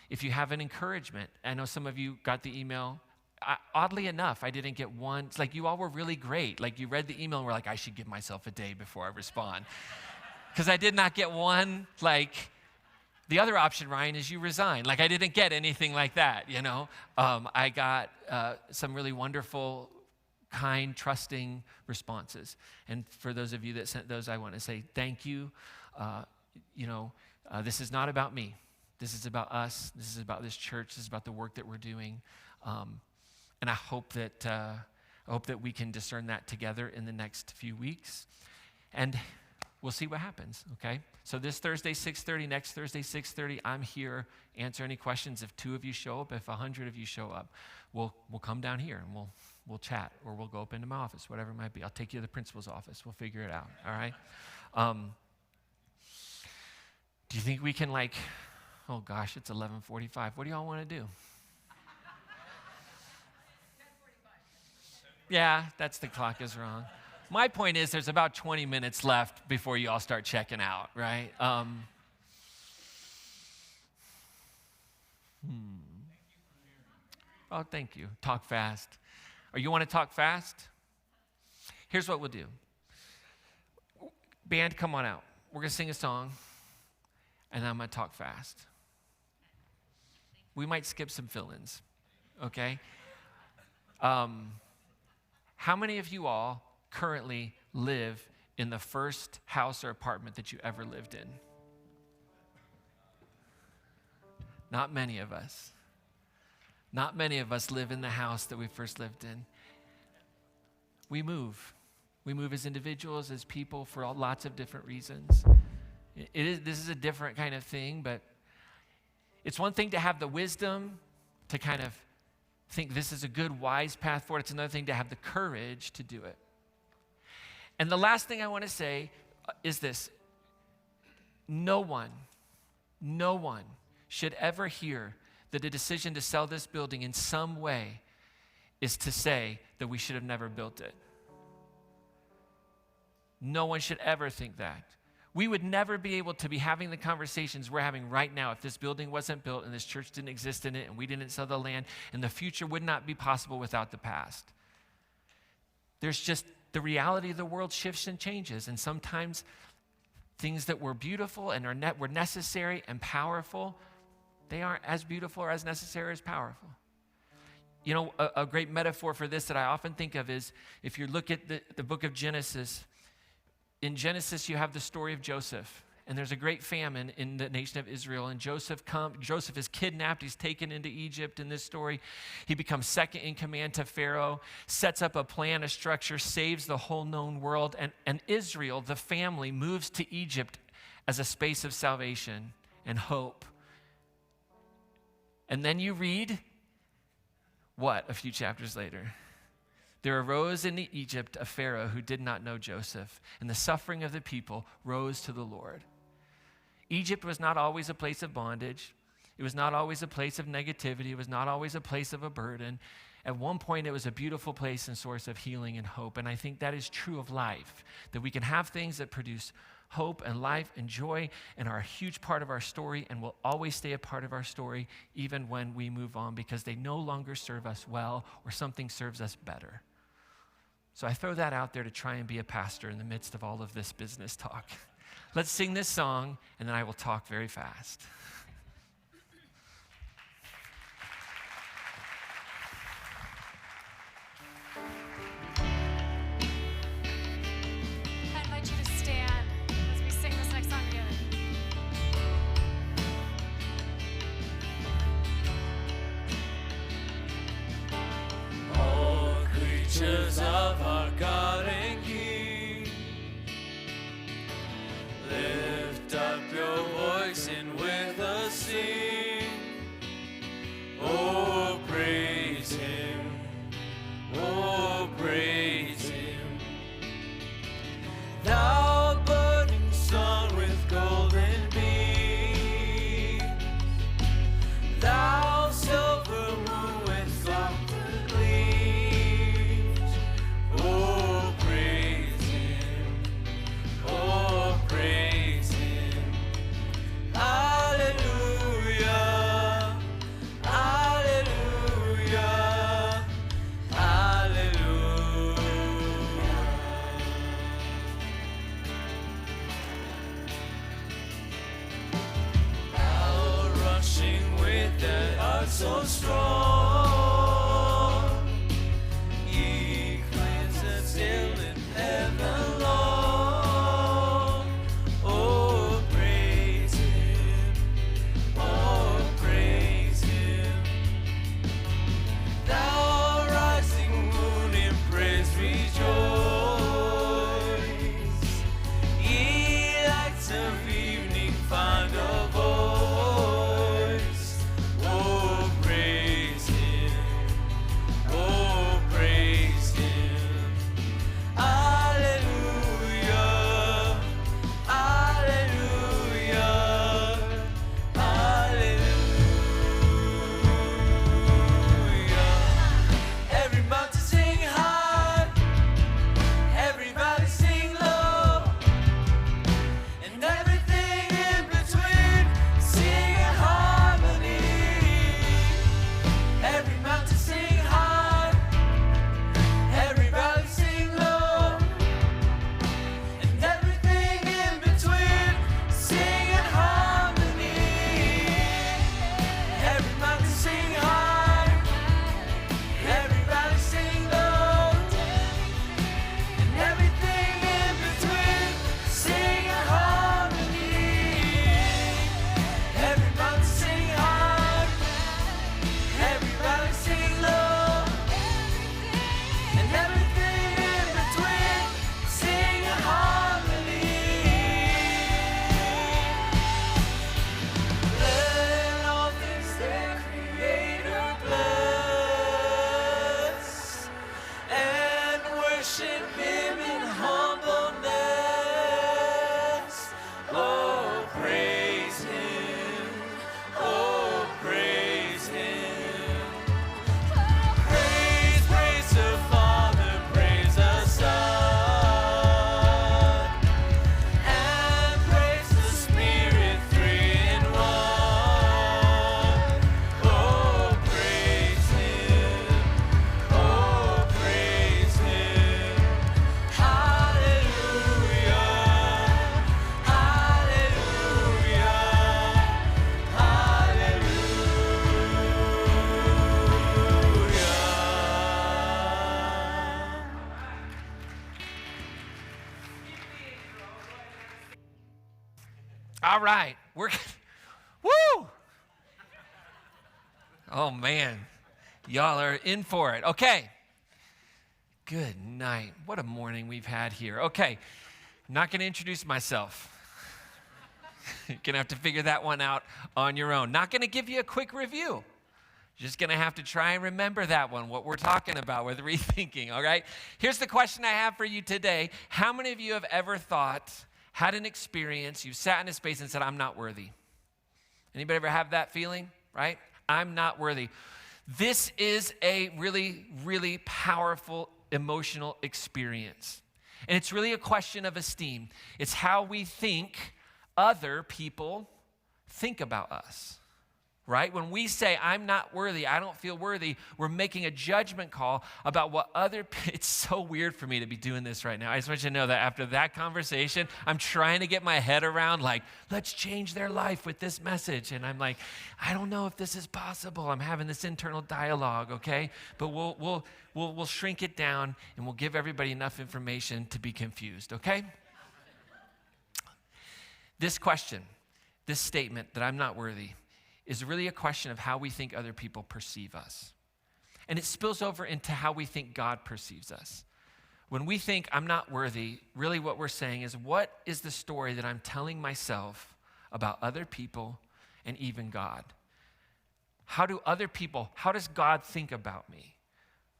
If you have an encouragement, I know some of you got the email. Oddly enough, I didn't get one. It's like you all were really great. Like, you read the email and were like, I should give myself a day before I respond. Because I did not get one, like, the other option, Ryan, is you resign. Like, I didn't get anything like that, you know. I got some really wonderful, kind, trusting responses. And for those of you that sent those, I want to say thank you. This is not about me. This is about us. This is about this church. This is about the work that we're doing. And I hope that we can discern that together in the next few weeks. And we'll see what happens, okay? So this Thursday, 6:30, next Thursday, 6:30, I'm here. Answer any questions. If 2 of you show up, if 100 of you show up, we'll come down here and we'll chat, or we'll go up into my office, whatever it might be. I'll take you to the principal's office. We'll figure it out, all right? Do you think we can, Oh gosh, it's 11:45. What do y'all want to do? Yeah, the clock is wrong. My point is there's about 20 minutes left before you all start checking out, right? Oh, thank you. Talk fast. Or you want to talk fast? Here's what we'll do. Band, come on out. We're going to sing a song, and I'm going to talk fast. We might skip some fill-ins, okay? How many of you all currently live in the first house or apartment that you ever lived in? Not many of us. Not many of us live in the house that we first lived in. We move. We move as individuals, as people, for lots of different reasons. This is a different kind of thing, but it's one thing to have the wisdom to kind of think this is a good, wise path forward. It's another thing to have the courage to do it. And the last thing I want to say is this. No one should ever hear that a decision to sell this building in some way is to say that we should have never built it. No one should ever think that. We would never be able to be having the conversations we're having right now if this building wasn't built and this church didn't exist in it and we didn't sell the land, and the future would not be possible without the past. There's just the reality of the world shifts and changes, and sometimes things that were beautiful and were necessary and powerful, they aren't as beautiful or as necessary as powerful. You know, a great metaphor for this that I often think of is if you look at the book of Genesis. In Genesis, you have the story of Joseph, and there's a great famine in the nation of Israel, and Joseph is kidnapped. He's taken into Egypt in this story. He becomes second in command to Pharaoh, sets up a plan, a structure, saves the whole known world, and Israel, the family, moves to Egypt as a space of salvation and hope. And then you read what a few chapters later? There arose in Egypt a Pharaoh who did not know Joseph, and the suffering of the people rose to the Lord. Egypt was not always a place of bondage. It was not always a place of negativity. It was not always a place of a burden. At one point, it was a beautiful place and source of healing and hope, and I think that is true of life, that we can have things that produce hope and life and joy and are a huge part of our story and will always stay a part of our story even when we move on because they no longer serve us well or something serves us better. So I throw that out there to try and be a pastor in the midst of all of this business talk. Let's sing this song, and then I will talk very fast. I invite you to stand as we sing this next song together. All creatures of our God and King, lift up your voice and with us sing. Oh, praise Him. Oh, praise Him. Thou burning sun with golden beams, thou silver moon with laughter gleams. Oh, praise Him. Oh, praise Him. Hallelujah. Hallelujah. Hallelujah. Thou rushing with that heart so strong, ye cleanse and still in heaven long. Oh, praise Him. Oh, praise Him. Thou rising moon in praise rejoice. Ye lights of evening find a voice. Oh, praise All right. Woo! Oh, man. Y'all are in for it. Okay. Good night. What a morning we've had here. Okay. I'm not going to introduce myself. You're going to have to figure that one out on your own. Not going to give you a quick review. Just going to have to try and remember that one, what we're talking about with rethinking, all right? Here's the question I have for you today. How many of you have ever thought, had an experience, you sat in a space and said, I'm not worthy? Anybody ever have that feeling, right? I'm not worthy. This is a really, really powerful emotional experience. And it's really a question of esteem. It's how we think other people think about us. Right? When we say, I'm not worthy, I don't feel worthy, we're making a judgment call about what it's so weird for me to be doing this right now. I just want you to know that after that conversation, I'm trying to get my head around like, let's change their life with this message. And I'm like, I don't know if this is possible. I'm having this internal dialogue, okay? But we'll shrink it down and we'll give everybody enough information to be confused, okay? This question, this statement that I'm not worthy, is really a question of how we think other people perceive us. And it spills over into how we think God perceives us. When we think I'm not worthy, really what we're saying is, what is the story that I'm telling myself about other people and even God? How does God think about me,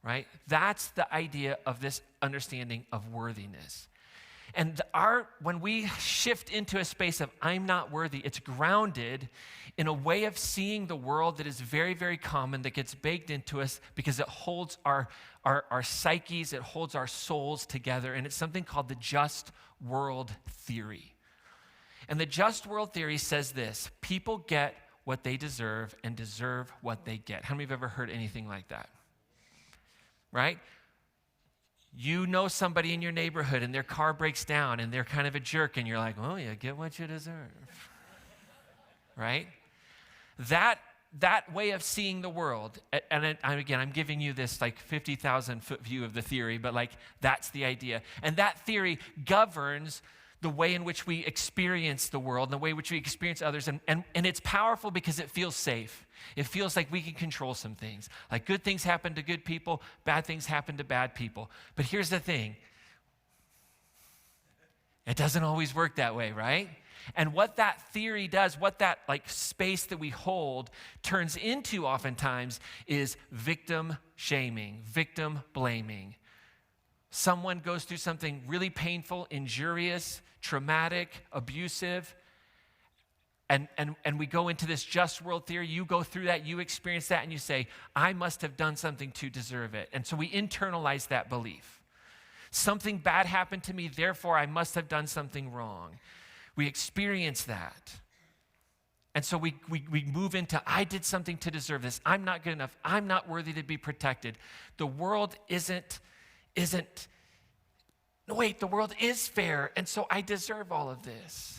right? That's the idea of this understanding of worthiness. And when we shift into a space of I'm not worthy, it's grounded in a way of seeing the world that is very, very common, that gets baked into us because it holds our psyches, it holds our souls together, and it's something called the just world theory. And the just world theory says this: people get what they deserve and deserve what they get. How many of you have ever heard anything like that? Right? You know somebody in your neighborhood and their car breaks down and they're kind of a jerk and you're like, oh, you get what you deserve, right? That way of seeing the world, and again, I'm giving you this like 50,000 foot view of the theory, but like that's the idea. And that theory governs the way in which we experience the world and the way in which we experience others. And it's powerful because it feels safe. It feels like we can control some things. Like good things happen to good people, bad things happen to bad people. But here's the thing. It doesn't always work that way, right? And what that theory does, what that like space that we hold turns into oftentimes is victim shaming, victim blaming. Someone goes through something really painful, injurious, traumatic, abusive, and we go into this just world theory. You go through that, you experience that, and you say, I must have done something to deserve it. And so we internalize that belief. Something bad happened to me, therefore I must have done something wrong. We experience that. And so we move into, I did something to deserve this. I'm not good enough. I'm not worthy to be protected. The world the world is fair, and so I deserve all of this.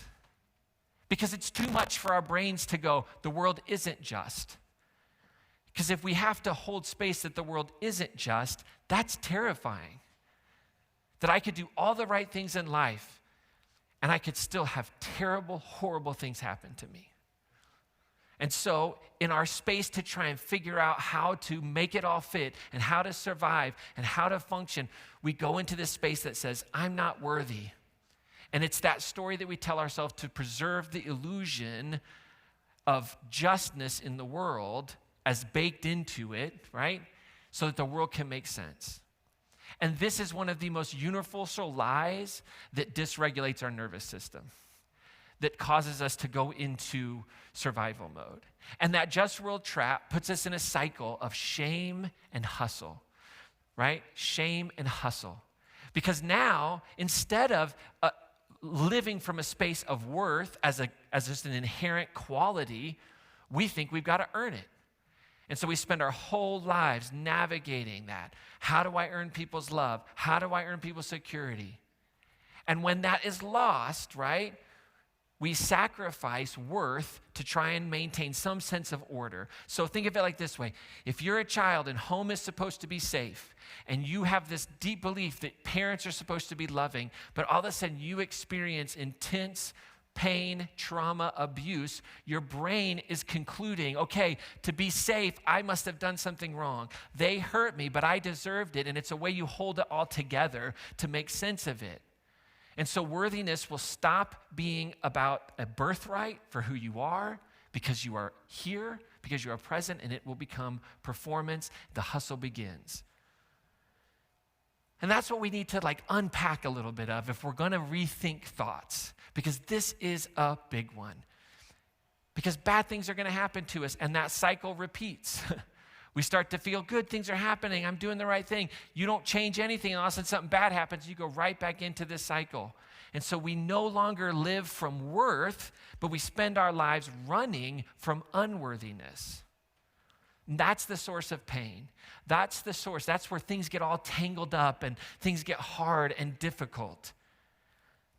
Because it's too much for our brains to go, the world isn't just. Because if we have to hold space that the world isn't just, that's terrifying. That I could do all the right things in life, and I could still have terrible, horrible things happen to me. And so in our space to try and figure out how to make it all fit and how to survive and how to function, we go into this space that says, I'm not worthy. And it's that story that we tell ourselves to preserve the illusion of justness in the world as baked into it, right? So that the world can make sense. And this is one of the most universal lies that dysregulates our nervous system, that causes us to go into survival mode. And that just world trap puts us in a cycle of shame and hustle, right? Shame and hustle. Because now, instead of living from a space of worth as just an inherent quality, we think we've got to earn it. And so we spend our whole lives navigating that. How do I earn people's love? How do I earn people's security? And when that is lost, right, we sacrifice worth to try and maintain some sense of order. So think of it like this way. If you're a child and home is supposed to be safe, and you have this deep belief that parents are supposed to be loving, but all of a sudden you experience intense pain, trauma, abuse, your brain is concluding, okay, to be safe, I must have done something wrong. They hurt me, but I deserved it. And it's a way you hold it all together to make sense of it. And so worthiness will stop being about a birthright for who you are, because you are here, because you are present, and it will become performance. The hustle begins. And that's what we need to unpack a little bit of if we're going to rethink thoughts, because this is a big one. Because bad things are going to happen to us, and that cycle repeats. We start to feel good, things are happening, I'm doing the right thing. You don't change anything, and all of a sudden something bad happens, you go right back into this cycle. And so we no longer live from worth, but we spend our lives running from unworthiness. And that's the source of pain. That's the source. That's where things get all tangled up and things get hard and difficult.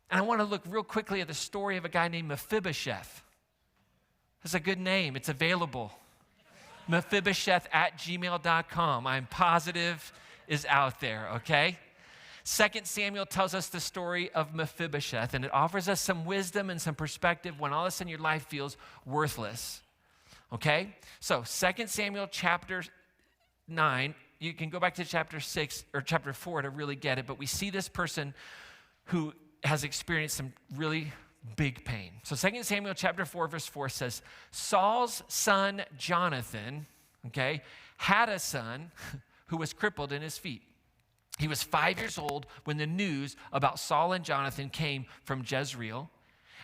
And I want to look real quickly at the story of a guy named Mephibosheth. That's a good name. It's available. Mephibosheth@gmail.com. I'm positive is out there, okay? 2 Samuel tells us the story of Mephibosheth, and it offers us some wisdom and some perspective when all of a sudden your life feels worthless. Okay? So 2 Samuel chapter 9, you can go back to chapter 6 or chapter 4 to really get it, but we see this person who has experienced some really big pain. So 2 Samuel chapter 4 verse 4 says, Saul's son Jonathan, okay, had a son who was crippled in his feet. He was 5 years old when the news about Saul and Jonathan came from Jezreel.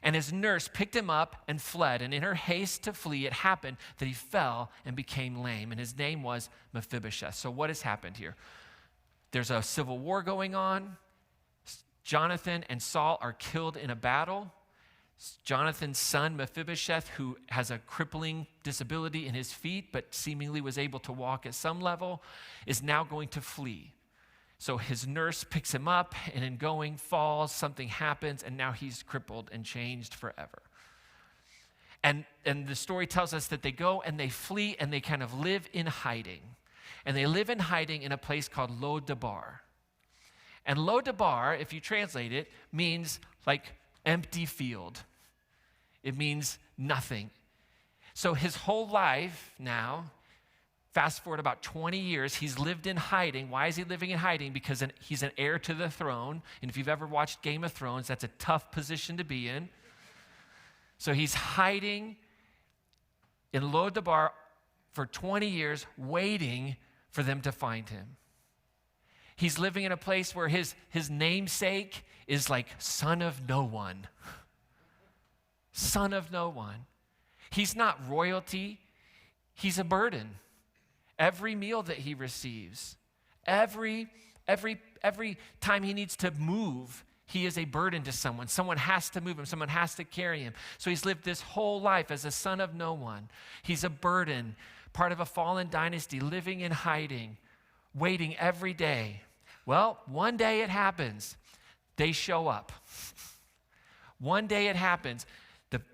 And his nurse picked him up and fled. And in her haste to flee, it happened that he fell and became lame. And his name was Mephibosheth. So what has happened here? There's a civil war going on. Jonathan and Saul are killed in a battle. Jonathan's son, Mephibosheth, who has a crippling disability in his feet, but seemingly was able to walk at some level, is now going to flee. So his nurse picks him up, and in going, falls, something happens, and now he's crippled and changed forever. And the story tells us that they go and they flee and they kind of live in hiding. And they live in hiding in a place called Lo-Debar. And Lo-Debar, if you translate it, means like empty field. It means nothing. So his whole life now, fast forward about 20 years, he's lived in hiding. Why is he living in hiding? Because he's an heir to the throne. And if you've ever watched Game of Thrones, that's a tough position to be in. So he's hiding in Lo-Debar for 20 years, waiting for them to find him. He's living in a place where his namesake is like son of no one. Son of no one. He's not royalty. He's a burden. Every meal that he receives, every time he needs to move, he is a burden to someone. Someone has to move him. Someone has to carry him. So he's lived this whole life as a son of no one. He's a burden, part of a fallen dynasty, living in hiding, waiting every day. Well, one day it happens. They show up. One day it happens.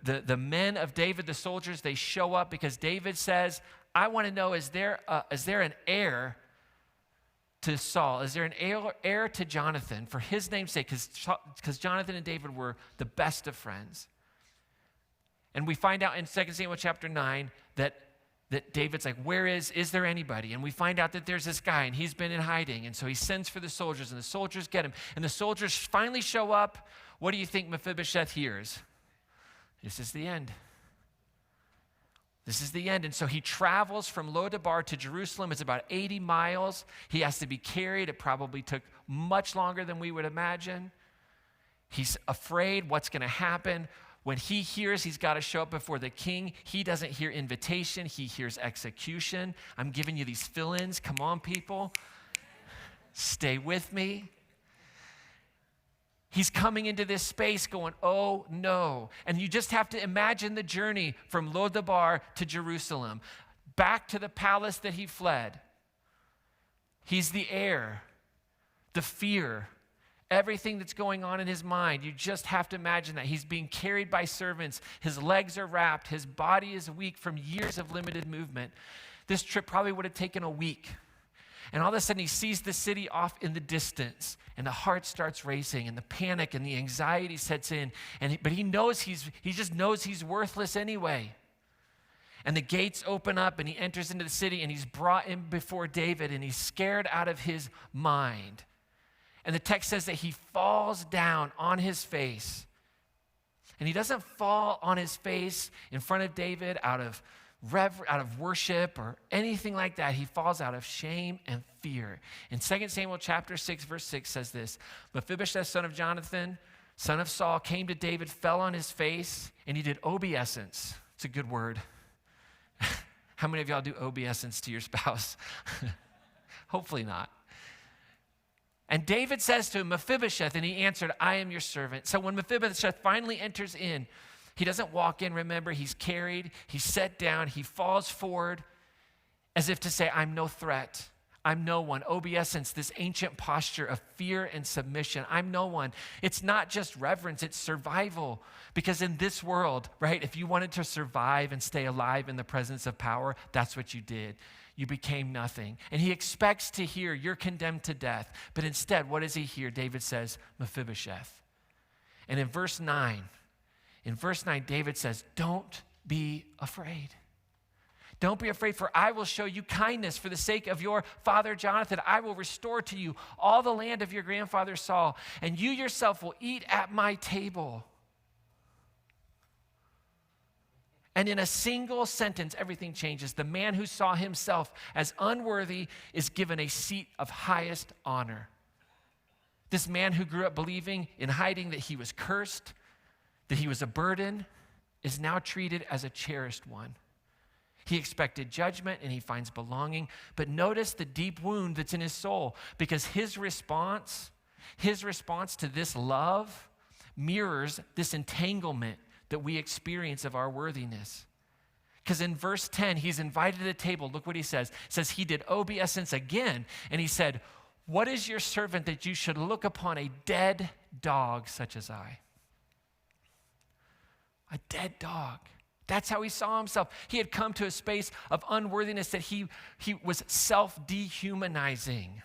The men of David, the soldiers, they show up because David says, I want to know, is there an heir to Saul? Is there an heir to Jonathan for his name's sake? Because Jonathan and David were the best of friends. And we find out in 2 Samuel chapter 9 that David's like, is there anybody? And we find out that there's this guy, and he's been in hiding. And so he sends for the soldiers, and the soldiers get him. And the soldiers finally show up. What do you think Mephibosheth hears? This is the end. This is the end. And so he travels from Lo-Debar to Jerusalem. It's about 80 miles. He has to be carried. It probably took much longer than we would imagine. He's afraid what's going to happen. When he hears he's got to show up before the king, he doesn't hear invitation. He hears execution. I'm giving you these fill-ins. Come on, people. Stay with me. He's coming into this space going, oh no. And you just have to imagine the journey from Lo-Debar to Jerusalem, back to the palace that he fled. He's the heir, the fear, everything that's going on in his mind. You just have to imagine that. He's being carried by servants. His legs are wrapped. His body is weak from years of limited movement. This trip probably would have taken a week. And all of a sudden he sees the city off in the distance, and the heart starts racing, and the panic and the anxiety sets in. But he knows he just knows he's worthless anyway. And the gates open up, and he enters into the city, and he's brought in before David, and he's scared out of his mind. And the text says that he falls down on his face. And he doesn't fall on his face in front of David out of worship or anything like that. He falls out of shame and fear. In 2 Samuel chapter 6, verse 6 says this, Mephibosheth, son of Jonathan, son of Saul, came to David, fell on his face, and he did obeisance. It's a good word. How many of y'all do obeisance to your spouse? Hopefully not. And David says to him, Mephibosheth, and he answered, I am your servant. So when Mephibosheth finally enters in, he doesn't walk in, remember, he's carried, he's set down, he falls forward as if to say, I'm no threat. I'm no one. Obeisance, this ancient posture of fear and submission. I'm no one. It's not just reverence, it's survival. Because in this world, right, if you wanted to survive and stay alive in the presence of power, that's what you did. You became nothing. And he expects to hear, you're condemned to death. But instead, what does he hear? David says, Mephibosheth. And in verse 9, David says, don't be afraid. Don't be afraid, for I will show you kindness for the sake of your father Jonathan. I will restore to you all the land of your grandfather Saul, and you yourself will eat at my table. And in a single sentence, everything changes. The man who saw himself as unworthy is given a seat of highest honor. This man who grew up believing in hiding that he was cursed, that he was a burden, is now treated as a cherished one. He expected judgment and he finds belonging, but notice the deep wound that's in his soul, because his response to this love mirrors this entanglement that we experience of our worthiness. Because in verse 10, he's invited to the table. Look what he says. He says he did obeisance again, and he said, what is your servant that you should look upon a dead dog such as I? A dead dog. That's how he saw himself. He had come to a space of unworthiness that he was self-dehumanizing.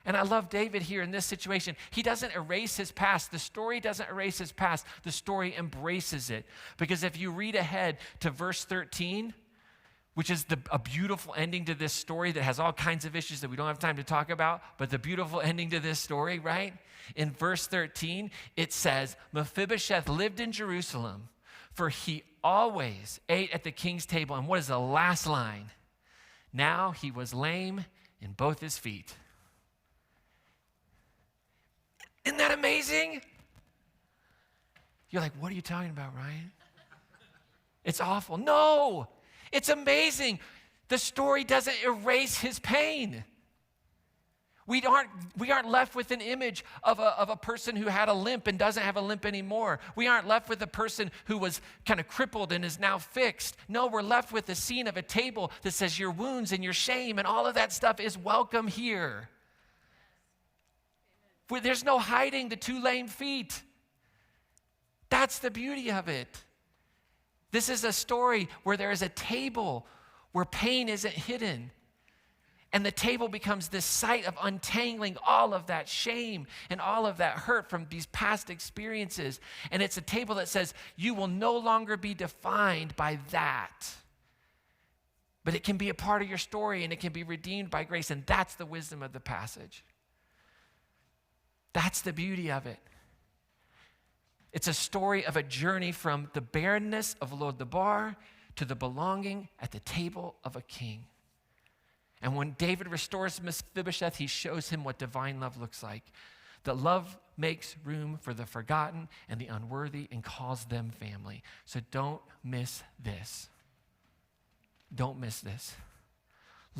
And I love David here in this situation. He doesn't erase his past. The story doesn't erase his past. The story embraces it. Because if you read ahead to verse 13, which is a beautiful ending to this story that has all kinds of issues that we don't have time to talk about, but the beautiful ending to this story, right? In verse 13, it says, Mephibosheth lived in Jerusalem, for he always ate at the king's table. And what is the last line? Now he was lame in both his feet. Isn't that amazing? You're like, what are you talking about, Ryan? It's awful. No, it's amazing. The story doesn't erase his pain. We aren't left with an image of a person who had a limp and doesn't have a limp anymore. We aren't left with a person who was kind of crippled and is now fixed. No, we're left with the scene of a table that says your wounds and your shame and all of that stuff is welcome here. There's no hiding the two lame feet. That's the beauty of it. This is a story where there is a table where pain isn't hidden. And the table becomes this site of untangling all of that shame and all of that hurt from these past experiences. And it's a table that says you will no longer be defined by that. But it can be a part of your story and it can be redeemed by grace. And that's the wisdom of the passage. That's the beauty of it. It's a story of a journey from the barrenness of Lo-debar to the belonging at the table of a king. And when David restores Mephibosheth, he shows him what divine love looks like. That love makes room for the forgotten and the unworthy and calls them family. So don't miss this. Don't miss this.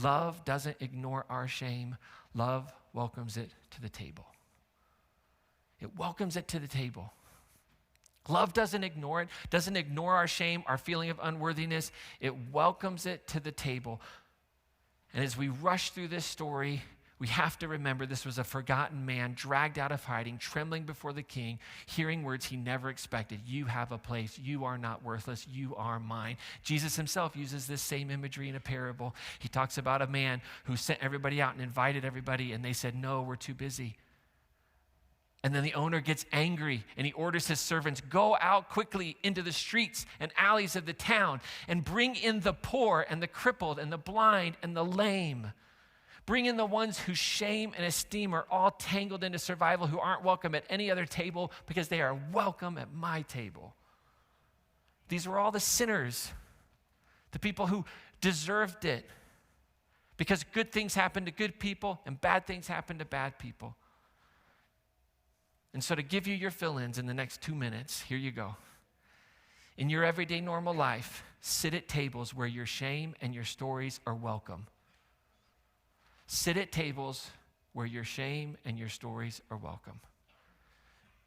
Love doesn't ignore our shame. Love welcomes it to the table. It welcomes it to the table. Love doesn't ignore it, doesn't ignore our shame, our feeling of unworthiness. It welcomes it to the table. And as we rush through this story, We have to remember this was a forgotten man dragged out of hiding, trembling before the king, hearing words he never expected. You have a place. You are not worthless. You are mine. Jesus himself uses this same imagery in a parable. He talks about a man who sent everybody out and invited everybody, and they said, no, we're too busy. And then the owner gets angry, and he orders his servants, go out quickly into the streets and alleys of the town and bring in the poor and the crippled and the blind and the lame. Bring in the ones whose shame and esteem are all tangled into survival, who aren't welcome at any other table because they are welcome at my table. These were all the sinners, the people who deserved it, because good things happen to good people and bad things happen to bad people. And so to give you your fill-ins in the next 2 minutes, here you go. In your everyday normal life, sit at tables where your shame and your stories are welcome. Sit at tables where your shame and your stories are welcome.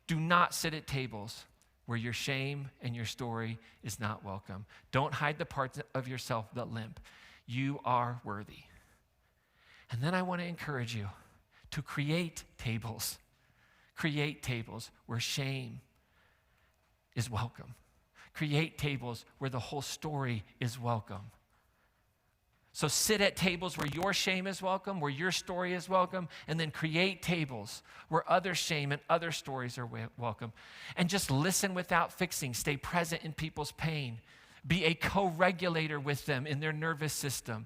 Do not sit at tables where your shame and your story is not welcome. Don't hide the parts of yourself that limp. You are worthy. And then I want to encourage you to create tables. Create tables where shame is welcome. Create tables where the whole story is welcome. So sit at tables where your shame is welcome, where your story is welcome, and then create tables where other shame and other stories are welcome. And just listen without fixing. Stay present in people's pain. Be a co-regulator with them in their nervous system.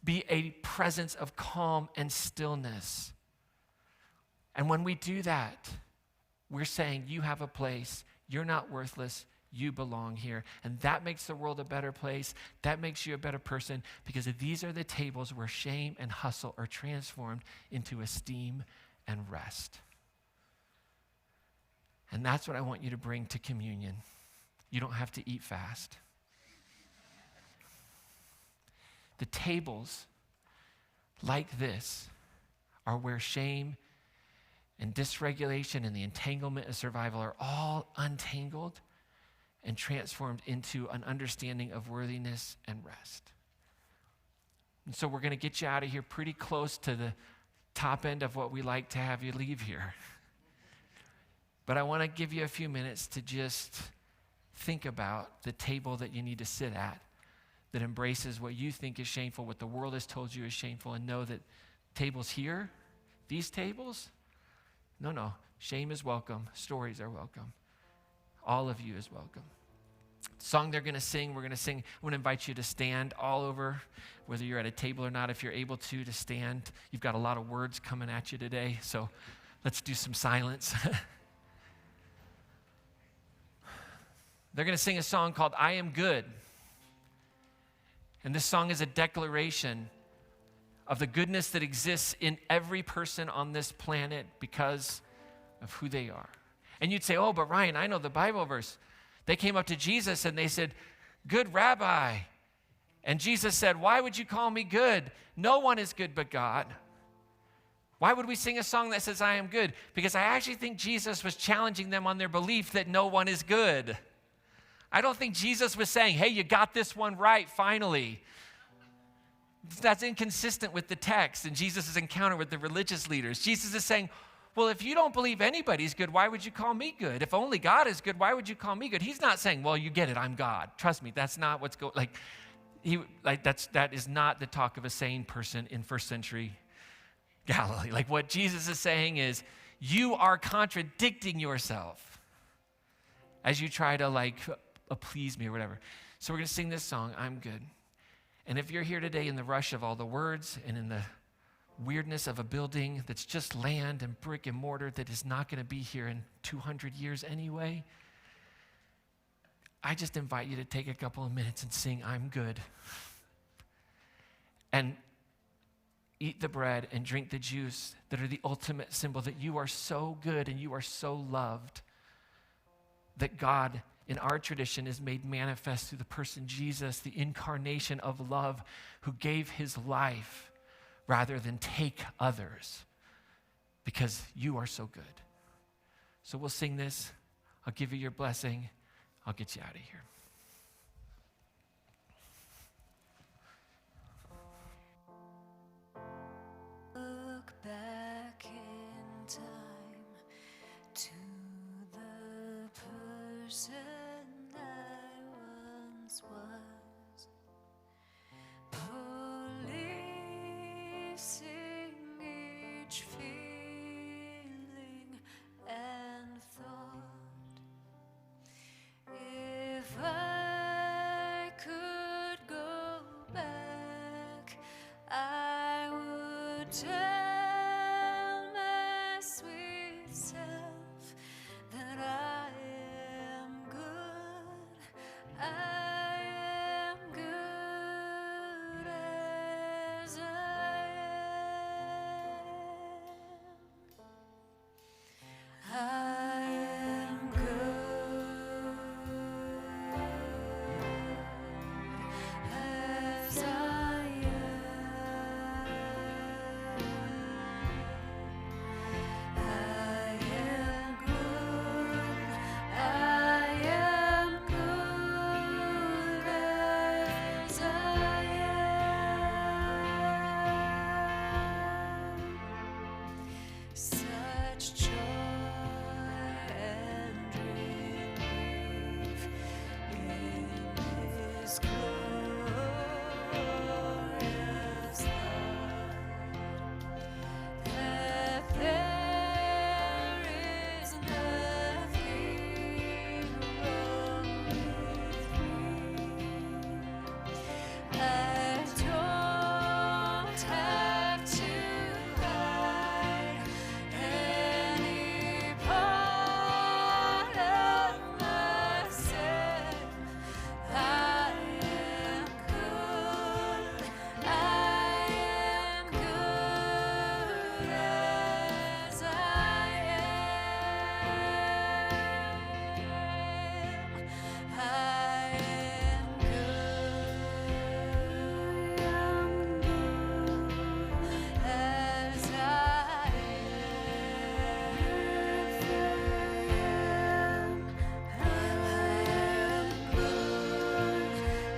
Be a presence of calm and stillness. And when we do that, we're saying you have a place, you're not worthless, you belong here. And that makes the world a better place. That makes you a better person, because these are the tables where shame and hustle are transformed into esteem and rest. And that's what I want you to bring to communion. You don't have to eat fast. The tables like this are where shame and dysregulation and the entanglement of survival are all untangled and transformed into an understanding of worthiness and rest. And so we're going to get you out of here pretty close to the top end of what we like to have you leave here. But I want to give you a few minutes to just think about the table that you need to sit at that embraces what you think is shameful, what the world has told you is shameful, and know that tables here, these tables, no, shame is welcome, stories are welcome. All of you is welcome. The song they're going to sing, we're going to sing. I want to invite you to stand all over, whether you're at a table or not, if you're able to stand. You've got a lot of words coming at you today, so let's do some silence. They're going to sing a song called I Am Good. And this song is a declaration of the goodness that exists in every person on this planet because of who they are. And you'd say, oh, but Ryan, I know the Bible verse. They came up to Jesus and they said, good rabbi. And Jesus said, why would you call me good? No one is good but God. Why would we sing a song that says I am good? Because I actually think Jesus was challenging them on their belief that no one is good. I don't think Jesus was saying, hey, you got this one right, finally. That's inconsistent with the text and Jesus' encounter with the religious leaders. Jesus is saying, well, if you don't believe anybody's good, why would you call me good? If only God is good, why would you call me good? He's not saying, well, you get it, I'm God. Trust me, that's not what's going, that is not the talk of a sane person in first century Galilee. Like what Jesus is saying is, you are contradicting yourself as you try to please me or whatever. So we're going to sing this song, I'm Good. And if you're here today in the rush of all the words and in the weirdness of a building that's just land and brick and mortar that is not going to be here in 200 years anyway, I just invite you to take a couple of minutes and sing I'm Good. And eat the bread and drink the juice that are the ultimate symbol that you are so good and you are so loved, that God in our tradition is made manifest through the person Jesus, the incarnation of love, who gave his life rather than take others, because you are so good. So we'll sing this. I'll give you your blessing. I'll get you out of here. Look than I once was. Policing each feeling and thought. If I could go back, I would tell my sweet self that I am good. I am good as I am. I am good as I am. I am good. I am good as I am. Such joy and relief in His glorious light, that there is nothing wrong with me. I don't have to hide any part of myself. I am good. I am good as I am. I am good. As I am. I am good.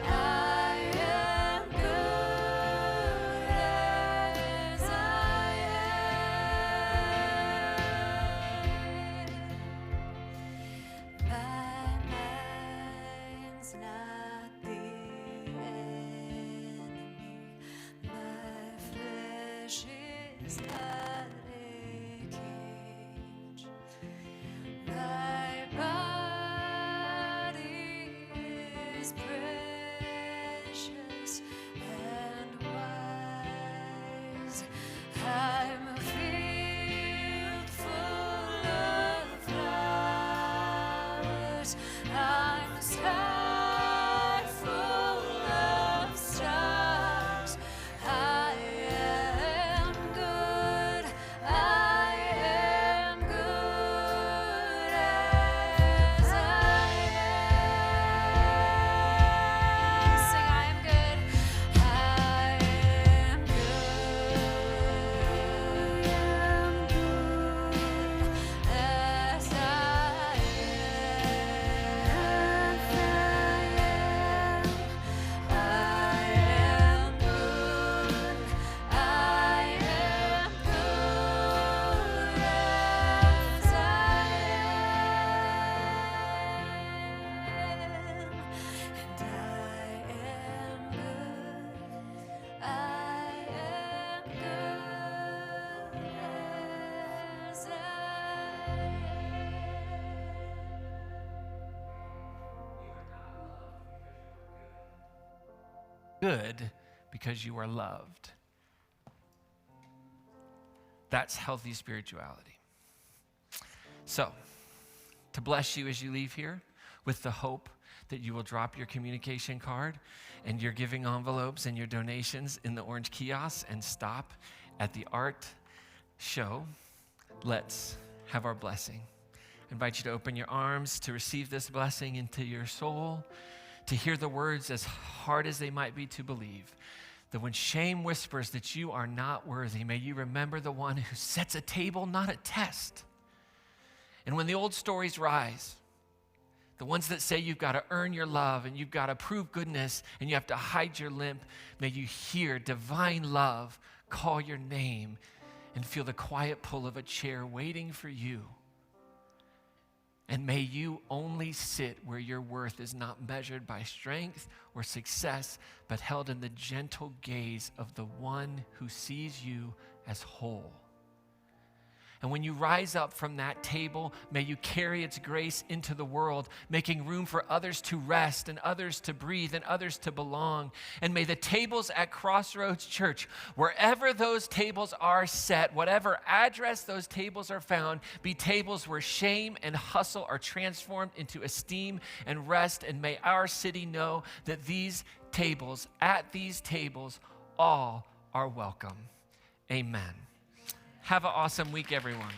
I am good as I am. My mind's not the enemy. My flesh is not a cage. My body is precious and wise. I'm a field full of flowers. I'm a sky full of stars. I am good. I am good as I am. Sing, I am good. I am good. As I am good. I am good as I am. And I am good. I am good as I Good because you are loved. That's healthy spirituality. So, to bless you as you leave here with the hope that you will drop your communication card and your giving envelopes and your donations in the orange kiosks and stop at the art show, let's have our blessing. I invite you to open your arms to receive this blessing into your soul, to hear the words as hard as they might be to believe, that when shame whispers that you are not worthy, may you remember the one who sets a table, not a test. And when the old stories rise, the ones that say you've got to earn your love and you've got to prove goodness and you have to hide your limp, may you hear divine love call your name and feel the quiet pull of a chair waiting for you And may you only sit where your worth is not measured by strength or success, but held in the gentle gaze of the one who sees you as whole. And when you rise up from that table, may you carry its grace into the world, making room for others to rest and others to breathe and others to belong. And may the tables at Crossroads Church, wherever those tables are set, whatever address those tables are found, be tables where shame and hustle are transformed into esteem and rest. And may our city know that at these tables, all are welcome. Amen. Have an awesome week, everyone.